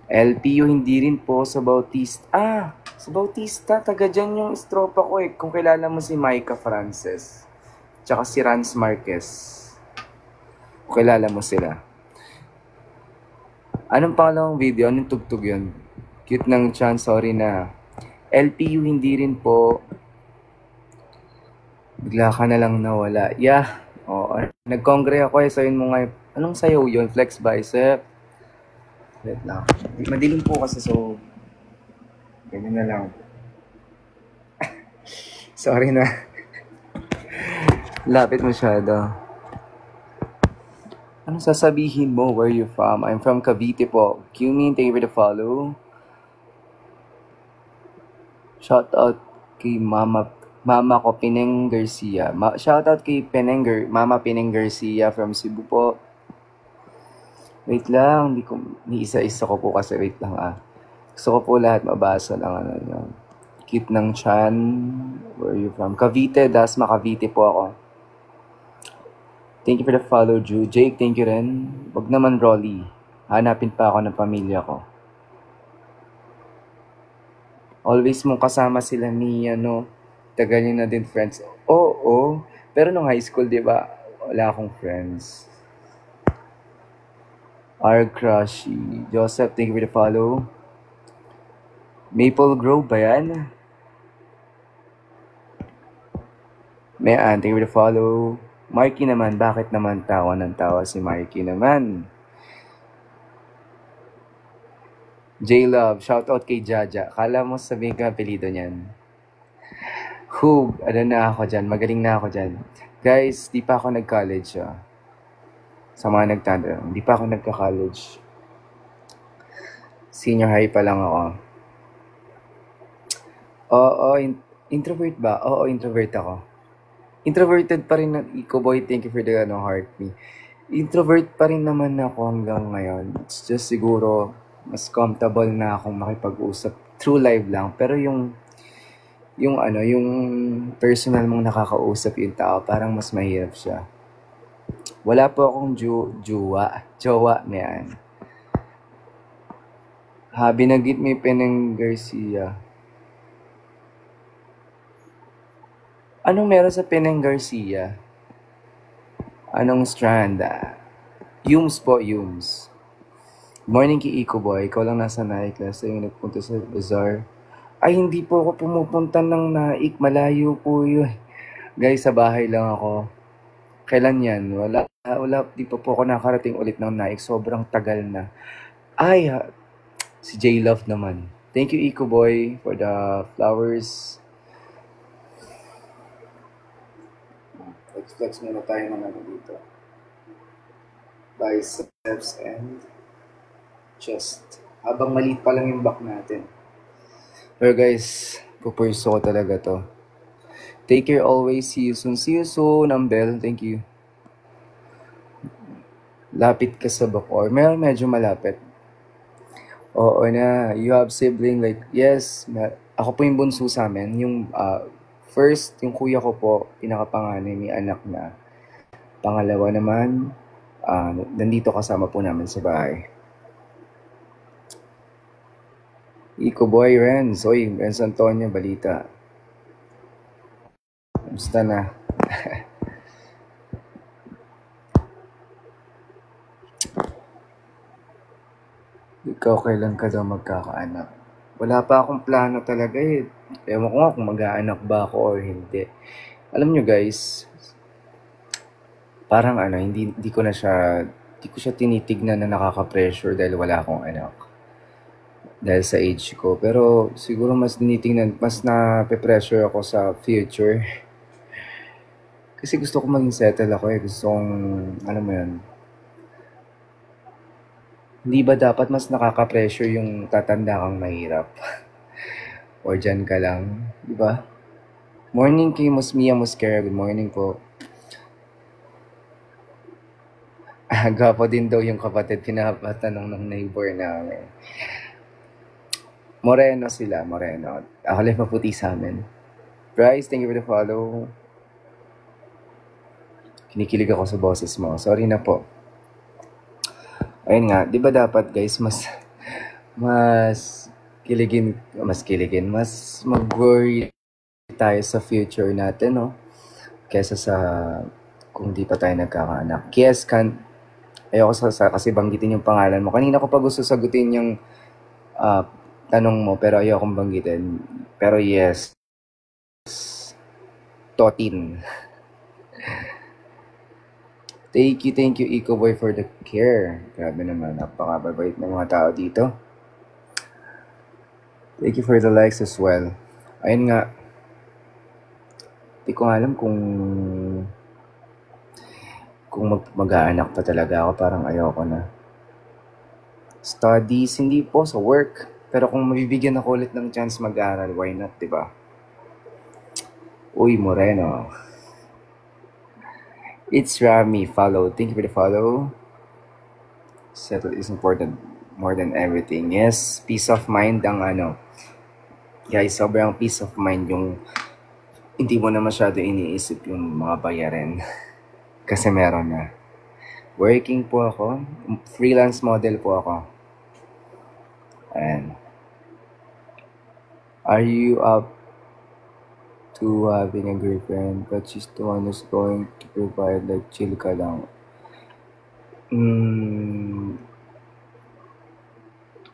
S1: LPU hindi rin po sa Bautista. Sa Bautista, taga dyan yung estropa ko eh. Kung kilala mo si Micah Frances. Tsaka si Rans Marquez. Kung kilala mo sila. Anong pangalawang video? Anong tugtog yun? Cute ng chan, sorry na. LPU hindi rin po. Bigla ka na lang nawala. Yeah. Oo. Nag-congre ako eh. Sayon mo nga. Anong sayaw yun? Flex bicep. Wait lang. Madilim po kasi so ganyan na lang. Sorry na. Lapit masyado. Anong sasabihin mo? Where you from? I'm from Cavite po. Cumin, thank you for the follow. Shout out kay Mama ko, Pineng Garcia. Shout out kay Mama Pineng Garcia from Cebu po. Wait lang, ni isa-isa ko po kasi wait lang Gusto ko po lahat mabasa lang yun. Cute ng chan. Where are you from? Cavite, Dasma, Cavite po ako. Thank you for the follow, Ju. Jake, thank you rin. Wag naman Rolly. Hanapin pa ako ng pamilya ko. Always mong kasama sila ni, tagal nyo na din friends. Oo. Pero nung high school, di ba, wala akong friends. R. Crushy. Joseph, thank you for the follow. Maple Grove ba yan? Mayan, thank you for the follow. Marky naman, bakit naman tawa ng tawa si Marky naman? J-Love, shoutout kay Jaja. Kala mo sabihin ka apelido niyan. Hug, na ako dyan. Magaling na ako dyan. Guys, di pa ako nag-college. Sa mga nagtanong, di pa ako nagka-college. Senior high pa lang ako. Oo, introvert ba? Oo, introvert ako. Introverted pa rin na Iko Boy. Thank you for the heart me. Introvert pa rin naman ako hanggang ngayon. It's just siguro mas comfortable na akong makipag-usap through live lang. Pero yung personal mong nakakausap yung tao, parang mas mahirap siya. Wala po akong jowa na yan. Binanggit mo yung Peneng Garcia. Anong meron sa Peneng Garcia? Anong strand? Yums po, Yums. Morning kay Iko Boy. Ikaw lang nasa Naik last time nagpunta sa bazaar. Ay, hindi po ako pumupunta ng Naik. Malayo po yun. Guys, sa bahay lang ako. Kailan yan? Wala. Di pa po ako nakarating ulit ng Naik. Sobrang tagal na. Si J-Love naman. Thank you, Iko Boy, for the flowers. Flex muna tayo ng dito. Biceps and chest. Habang maliit pa lang yung back natin. Pero guys, pupurso ko talaga to. Take care always. See you soon. See you soon, Ambel. Thank you. Lapit ka sa Bacoor. Medyo malapit. Oo na. You have sibling like, yes. Ako po yung bunso sa amin. Yung first, yung kuya ko po, pinakapanganay, may anak na. Pangalawa naman, nandito kasama po namin sa bahay. Iko Boy, Renz. Oy, Renz Antonio, balita. Kamusta na? Ikaw, kailan ka daw magkakaanak? Wala pa akong plano talaga eh. Ewan ko nga kung mag-aanak ba ako or hindi. Alam nyo guys, parang hindi ko siya tinitignan na nakaka-pressure dahil wala akong anak. Dahil sa age ko. Pero siguro mas na-pressure ako sa future. Kasi gusto ko maging settle ako eh. Gusto kong, alam mo yun, Hindi ba dapat mas nakaka-pressure yung tatanda kang mahirap? Or dyan ka lang, di ba? Morning kay Mia Mosquera, good morning po. Gwapo din daw yung kapatid, pinapatanong ng neighbor namin. Moreno sila, moreno. Ako lang maputi sa amin. Bryce, thank you for the follow. Kinikilig ako sa boses mo. Sorry na po. Ayun nga, di ba dapat guys, mas mag-worry tayo sa future natin, no? Kesa sa kung di pa tayo nagkakaanak. Yes, ayoko kasi banggitin yung pangalan mo. Kanina ko pa gusto sagutin yung tanong mo, pero ayokong banggitin. Pero yes, Totin. Thank you, Eco Boy, for the care. Grabe naman, napakababait ng mga tao dito. Thank you for the likes as well. Ayun nga, di ko alam kung mag-aanak pa talaga ako, parang ayoko na. Studies, hindi po sa work. Pero kung mabibigyan ako ulit ng chance mag-aaral, why not, di ba? Uy, Moreno. It's Rami, follow. Thank you for the follow. Settle is important more than everything. Yes, peace of mind ang guys, sobrang peace of mind yung hindi mo na masyado iniisip yung mga bayarin. Kasi meron na. Working po ako. Freelance model po ako. And are you up to having a girlfriend but she's the one who's going to provide, like chill ka lang?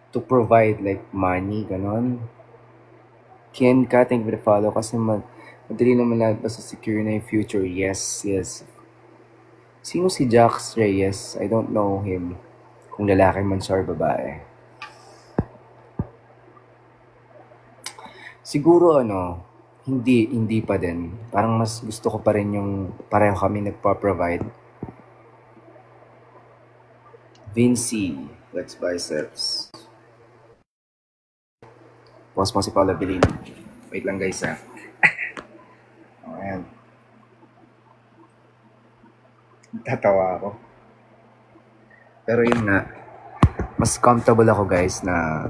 S1: To provide like money, ganon. Ken ka, thank you for the follow. Kasi madali naman lahat basta secure na yung future. Yes. Sino si Jax Reyes? I don't know him. Kung lalaki man siya or babae. Siguro hindi pa din. Parang mas gusto ko pa rin yung pareho kami nagpa-provide. Vinci, Flex Biceps. Post mo si Paula Belino. Wait lang guys ha. Ayan. Tatawa ako. Pero yun nga, mas comfortable ako guys na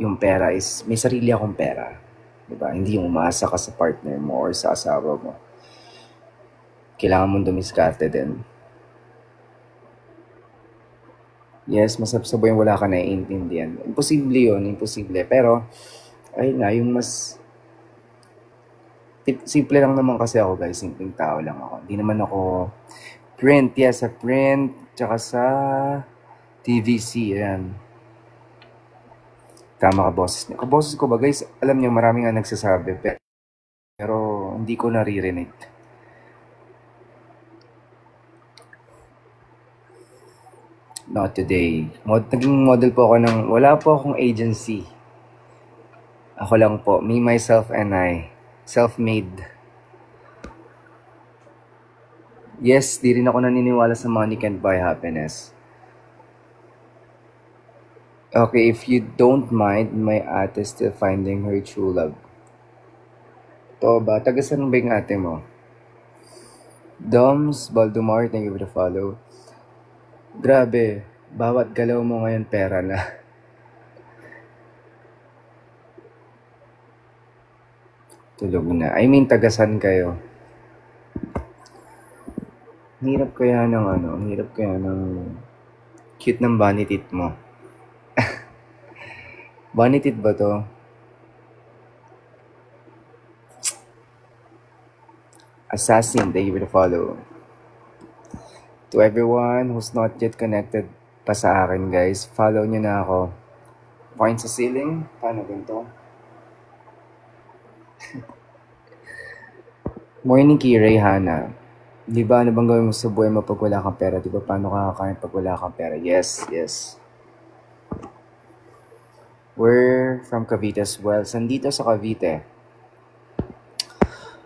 S1: yung pera is, may sarili akong pera. Diba? Hindi yung umaasa ka sa partner mo or sa asawa mo. Kailangan mong dumiskarte din. Yes, masabsabo yung wala ka naiintindihan. Imposible yun, imposible. Pero, ayun nga, yung mas simple lang naman kasi ako guys, simpleng tao lang ako. Hindi naman ako print, yes, sa print, tsaka sa TVC, yan. Tama ka, boses niya. Kaboses ko ba guys, alam niyo marami nga nagsasabi, pero hindi ko naririnig. Not today. Naging model po ako wala po akong agency. Ako lang po, me, myself, and I. Self-made. Yes, di rin ako naniniwala sa money can't buy happiness. Okay, if you don't mind, my ate still finding her true love. To ba? Tagasan ba yung ate mo? Doms, Baldomar, thank you for the follow. Grabe, bawat galaw mo ngayon pera na. Tulog na. I mean, tagasan kayo. Hirap kaya ng cute ng bunny teeth mo. Bunny teeth ba to? Assassin, thank you for the follow. To everyone who's not yet connected pa sa akin guys, follow nyo na ako. Point sa ceiling, paano ganito? Morning kay Rayhana. Di ba ano bang gawin mo sa buhay mo pag wala kang pera? Di ba paano ka kakain pag wala kang pera? Yes. We're from Cavite as well. Sandito sa Cavite.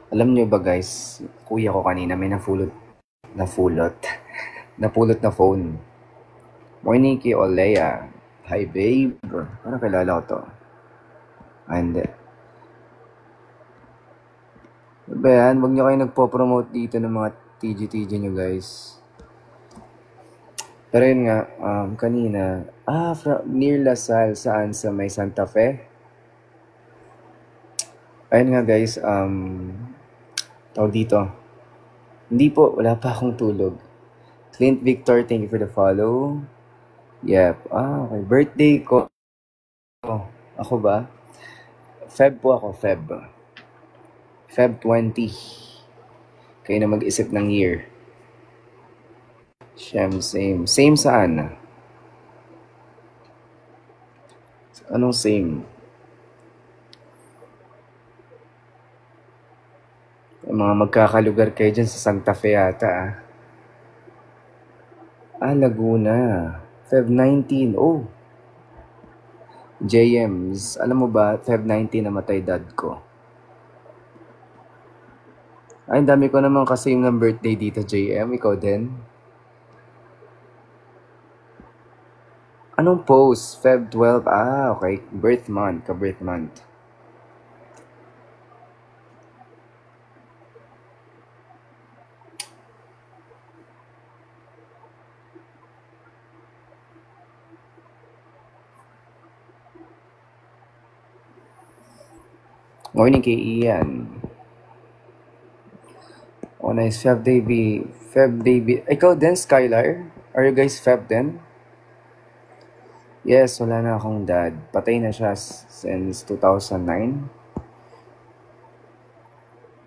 S1: Alam nyo ba guys, kuya ko kanina may napulot na phone. Morning kay Olea. Hi, babe. Parang kilala ko to. Hindi. Ba yan? Huwag nyo kayo nagpo-promote dito ng mga TG-TG nyo, guys. Pero yun nga, kanina, near Lasal, saan sa may Santa Fe? Ayun nga, guys, tawag dito. Hindi po, wala pa akong tulog. Clint Victor, thank you for the follow. Yep, okay. Birthday ko. Ako ba? Feb po ako, Feb. Feb 20. Kayo na mag-isip ng year. Same. Same saan? Anong same? Mga magkakalugar kayo dyan sa Santa Fe yata. Laguna. Feb 19. Oh. JMs. Alam mo ba, Feb 19 namatay dad ko. Ay, dami ko naman kasi ng birthday dito, JM. Ikaw din? Anong post? Feb 12? Okay. Birth month. Ka-birth month. Morning kay Ian. Oh, nice. Feb baby. Ikaw din, Skylar? Are you guys Feb din? Yes, wala na akong dad. Patay na siya since 2009.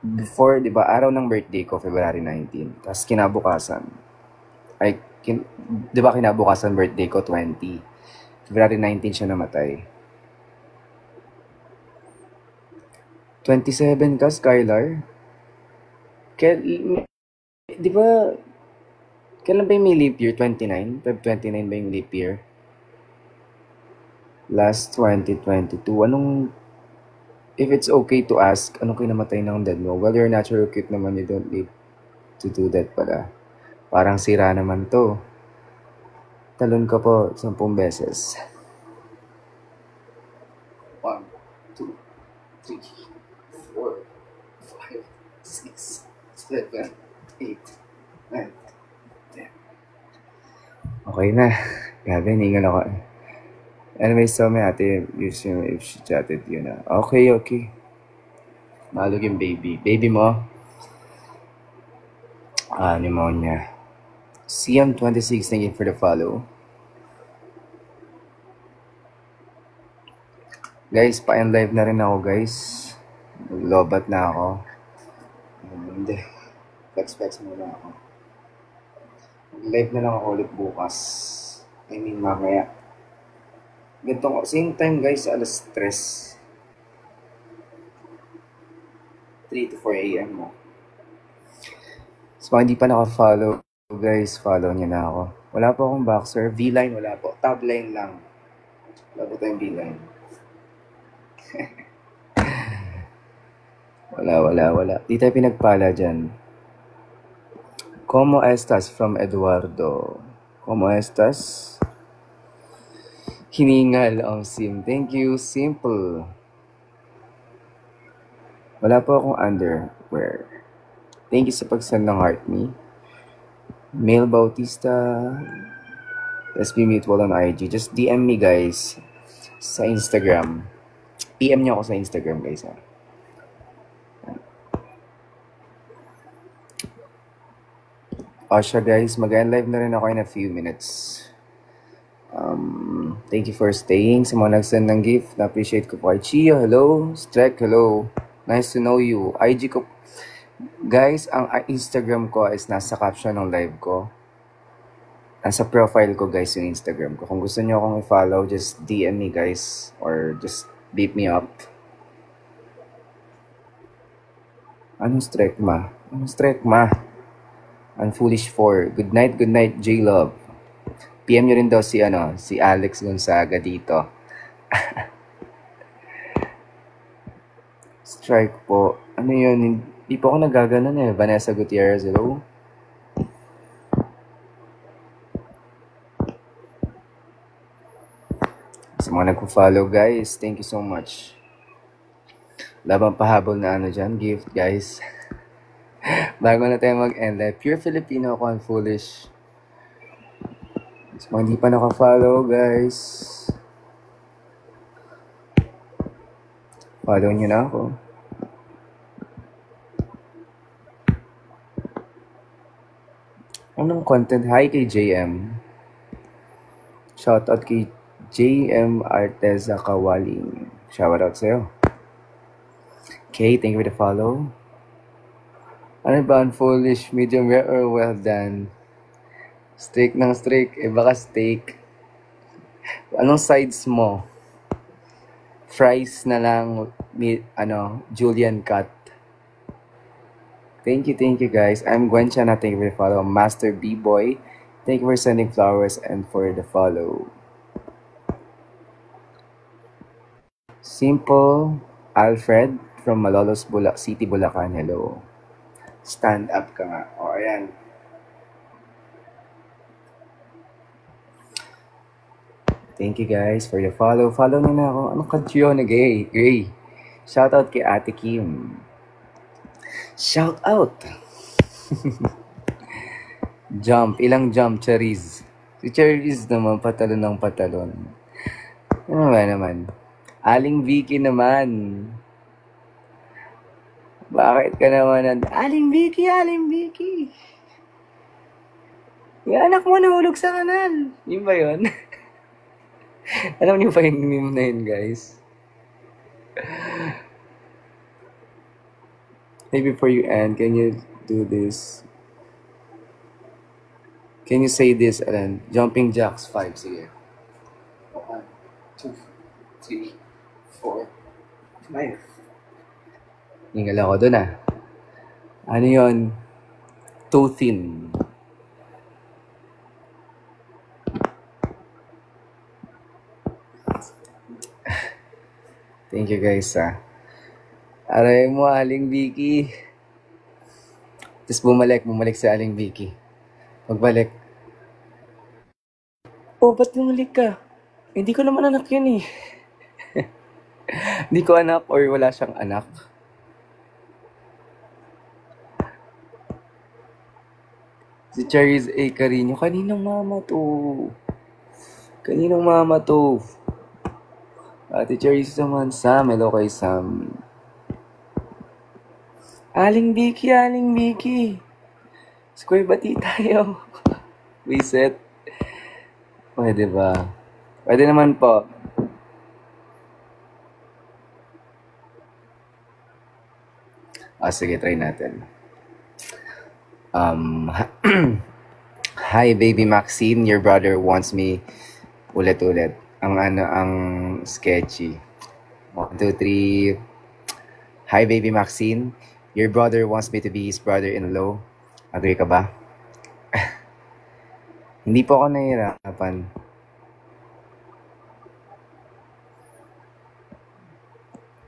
S1: Before, di ba, araw ng birthday ko, February 19. Tapos kinabukasan. Di ba kinabukasan birthday ko, 20. February 19 siya namatay. 27 ka, Skylar? Di ba, kailan ba yung may leap year? 29? Feb 29 ba yung leap year? Last 2022. If it's okay to ask, anong kinamatay ng dad mo? Well, you're natural cute naman. You don't need to do that pala. Parang sira naman to. Talon ka po 10 beses. 1, 2, 3, 4, 5, 6, 7, 8, 9, 10. Okay na. Grabe, hiningal ako. Anyway, so may ate, if she chatted you na. Okay. Malog yung baby. Baby mo? Pneumonia. CM26, thank you for the follow. Guys, pa-end live na rin ako, guys. Lobat na ako. Hindi. Flex muna ako. Live na lang ako ulit bukas. I mean, mamaya. Ganito ko. Same time, guys, alas 3. 3 to 4 a.m. mo. So, hindi pa naka-follow, guys, follow niyo na ako. Wala po akong boxer. V-line, wala po. Tab line lang. Wala po tayong V-line. Wala. Di tayo pinagpala dyan. ¿Cómo estás? From Eduardo. ¿Cómo estás? Hiningal ang sim. Thank you. Simple. Wala po akong underwear. Thank you sa pag-send ng heart me. Male Bautista. SB Mutual on IG. Just DM me, guys. Sa Instagram. PM niyo ako sa Instagram, guys. Siya, guys. Mag-end live na rin ako in a few minutes. Thank you for staying. Sa mga nag-send ng gift, na-appreciate ko po. Kay Chio, hello. Strek, hello. Nice to know you. IG ko. Guys, ang Instagram ko is nasa caption ng live ko. Nasa profile ko, guys, yung Instagram ko. Kung gusto niyo akong i-follow, just DM me, guys. Or just beat me up. Anong Strek ma? Unfoolish 4. Good night, J-Love. PM nyo rin daw si Alex Gonzaga dito. Strike po. Ano yun? Hindi po ako nagaganon eh. Vanessa Gutierrez, hello? Sa mga nagpo-follow guys, thank you so much. Labang pahabol na dyan, gift guys. Bago na tayo mag-end live, pure Filipino ako, foolish. Sa mga hindi pa naka-follow guys, follow nyo na ako. Anong content? Hi kay JM. Shoutout kay JM Arteza Kawaling. Shoutout sa'yo. Okay, thank you for the follow. Ano ba ang foolish? Medium rare or well done? Steak ng steak. Baka steak. Anong sides mo? Fries na lang. Julian cut. Thank you guys. I'm Gwen Chana. Thank you for the follow. Master B-Boy. Thank you for sending flowers and for the follow. Simple Alfred from Malolos City, Bulacan. Hello. Stand up ka nga. O, ayan. Thank you guys for the follow. Follow nyo na ako. Anong kantyo na gay? Gay. Shoutout kay Ate Kim. Shout out. Jump. Ilang jump, Charis? Si Charis naman, patalon ng patalon. Ano ba naman? Aling Vicky naman. Bakit ka naman Aling Vicky, Aling Vicky. Yung anak mo nahulog sa kanal. Yun ba yun? Alam niyo pa yung meme na yun, guys? Hey, before you end, can you do this? Can you say this, Alan? Jumping jacks 5, sige. 1, 2, 3, 4, 5. Hingal ako dun Ano yun? Too thin. Thank you guys Aray mo, Aling Vicky. Tapos bumalik sa Aling Vicky. Pagbalik. Oh, ba't bumalik ka? Hindi ko naman anak yun Hindi ko anak or wala siyang anak. Si Charis A. Carino. Kaninong mama to? Ate Charis naman, Sam. Hello kay Sam. Aling Vicky. Square bati tayo. Reset. Pwede ba? Pwede naman po. Sige, try natin. Hi, baby Maxine. Your brother wants me ulit-ulit. Ang sketchy. 1, 2, 3. Hi, baby Maxine. Your brother wants me to be his brother-in-law. Agree ka ba? Hindi po ako nahihirapan.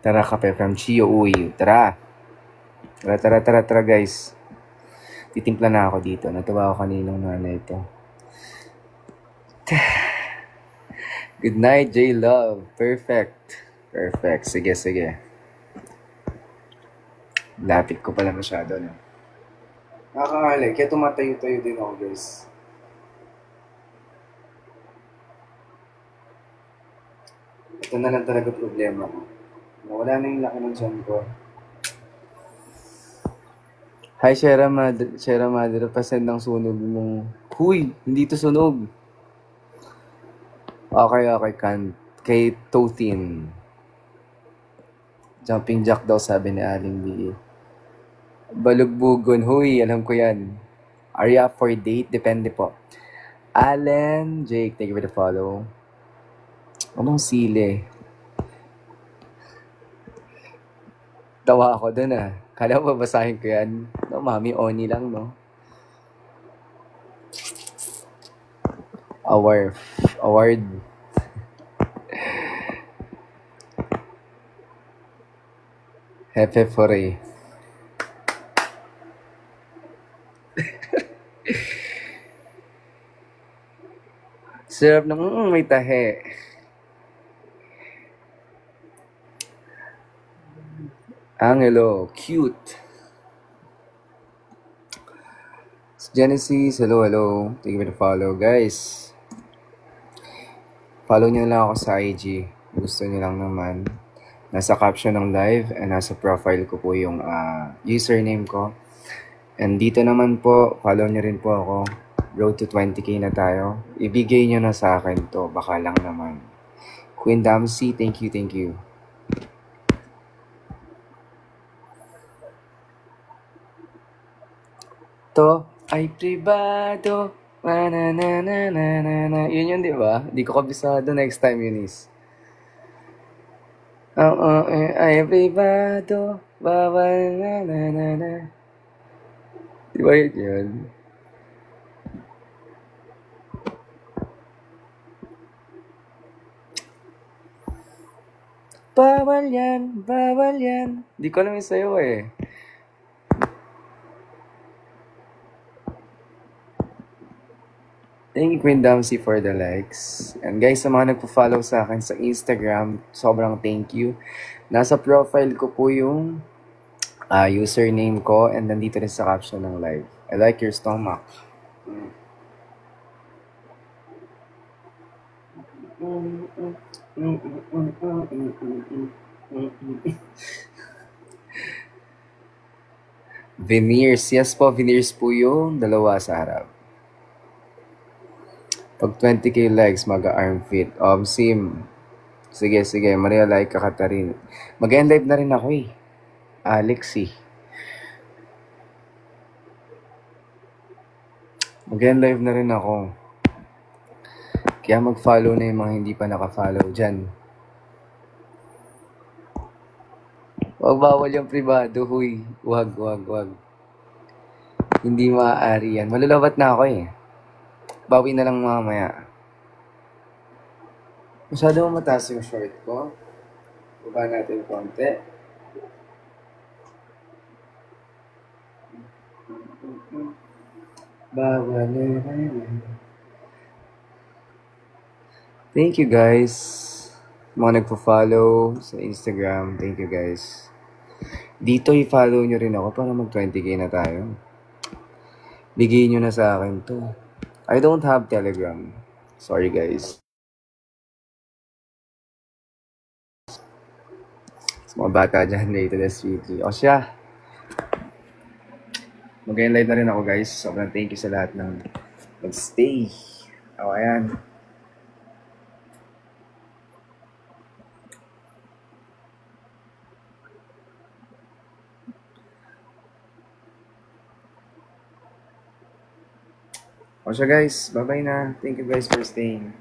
S1: Tara, kape from Chio Uy. Tara guys. Titimpla na ako dito. Natuwa ako kaninang nanay ito. Good night, J-Love. Perfect. Sige. Lapit ko pala masyado, no? Nakakahali. Kaya tumatayo-tayo din ako, guys. Ito na lang talaga problema ko. Wala na yung laki ng tiyan ko. Hi, Shera Madre. Pasend ng sunog mong... Huy! Hindi to sunog. Okay. Kay Tothin. Jumping jack daw, sabi ni Aling B. Balugbugon. Huy, alam ko yan. Are you up for a date? Depende po. Alan, Jake, thank you for the follow. Anong sili? Tawa ako dun Kala ko babasahin ko yan. No, Mami Oni lang, no? Award. Hefe Foray. Sarap ng may tahe. Angelo, cute. Genesis, hello, hello. Thank you for the follow, guys. Follow nyo lang ako sa IG. Gusto nyo lang naman. Nasa caption ng live and nasa profile ko po yung username ko. And dito naman po, follow nyo rin po ako. Road to 20k na tayo. Ibigay nyo na sa akin to. Baka lang naman. Queen Damsey, thank you, thank you. To ay pribado. Na na na na na na na. Yun, di ba? Di ko kabisado. Next time yun is. Oo, ay pribado. Bawal na na na na. Di ba yun? Bawal yan, bawal yan. Di ko alam yung sayo eh. Thank you, Queen Damsey, for the likes. And guys, sa mga nagpo-follow sa akin sa Instagram, sobrang thank you. Nasa profile ko po yung username ko and nandito rin sa caption ng live. I like your stomach. Veneers. Yes po, veneers po yung dalawa sa harap. Pag 20k likes, mag-arm fit. Sim. Sige. Maria like ka rin. Mag-end live na rin ako eh. Alexi. Mag-end live na rin ako. Kaya mag-follow na yung mga hindi pa naka-follow dyan. Huwag bawal yung privado, huy. Wag. Hindi maaari yan. Malulawat na ako eh. Bawi na lang mamaya. Masyado mataas yung short ko. Baba natin konti. Bawal na. Thank you guys. Mga nagpo-follow sa Instagram. Thank you guys. Dito i-follow nyo rin ako para mag 20k na tayo. Bigay nyo na sa akin to. I don't have Telegram. Sorry guys. Sa mga bata dyan, latest weekly. O siya. Mag-live na rin ako guys. Sobrang thank you sa lahat ng mag-stay. O ayan. O siya guys. Bye-bye na. Thank you guys for staying.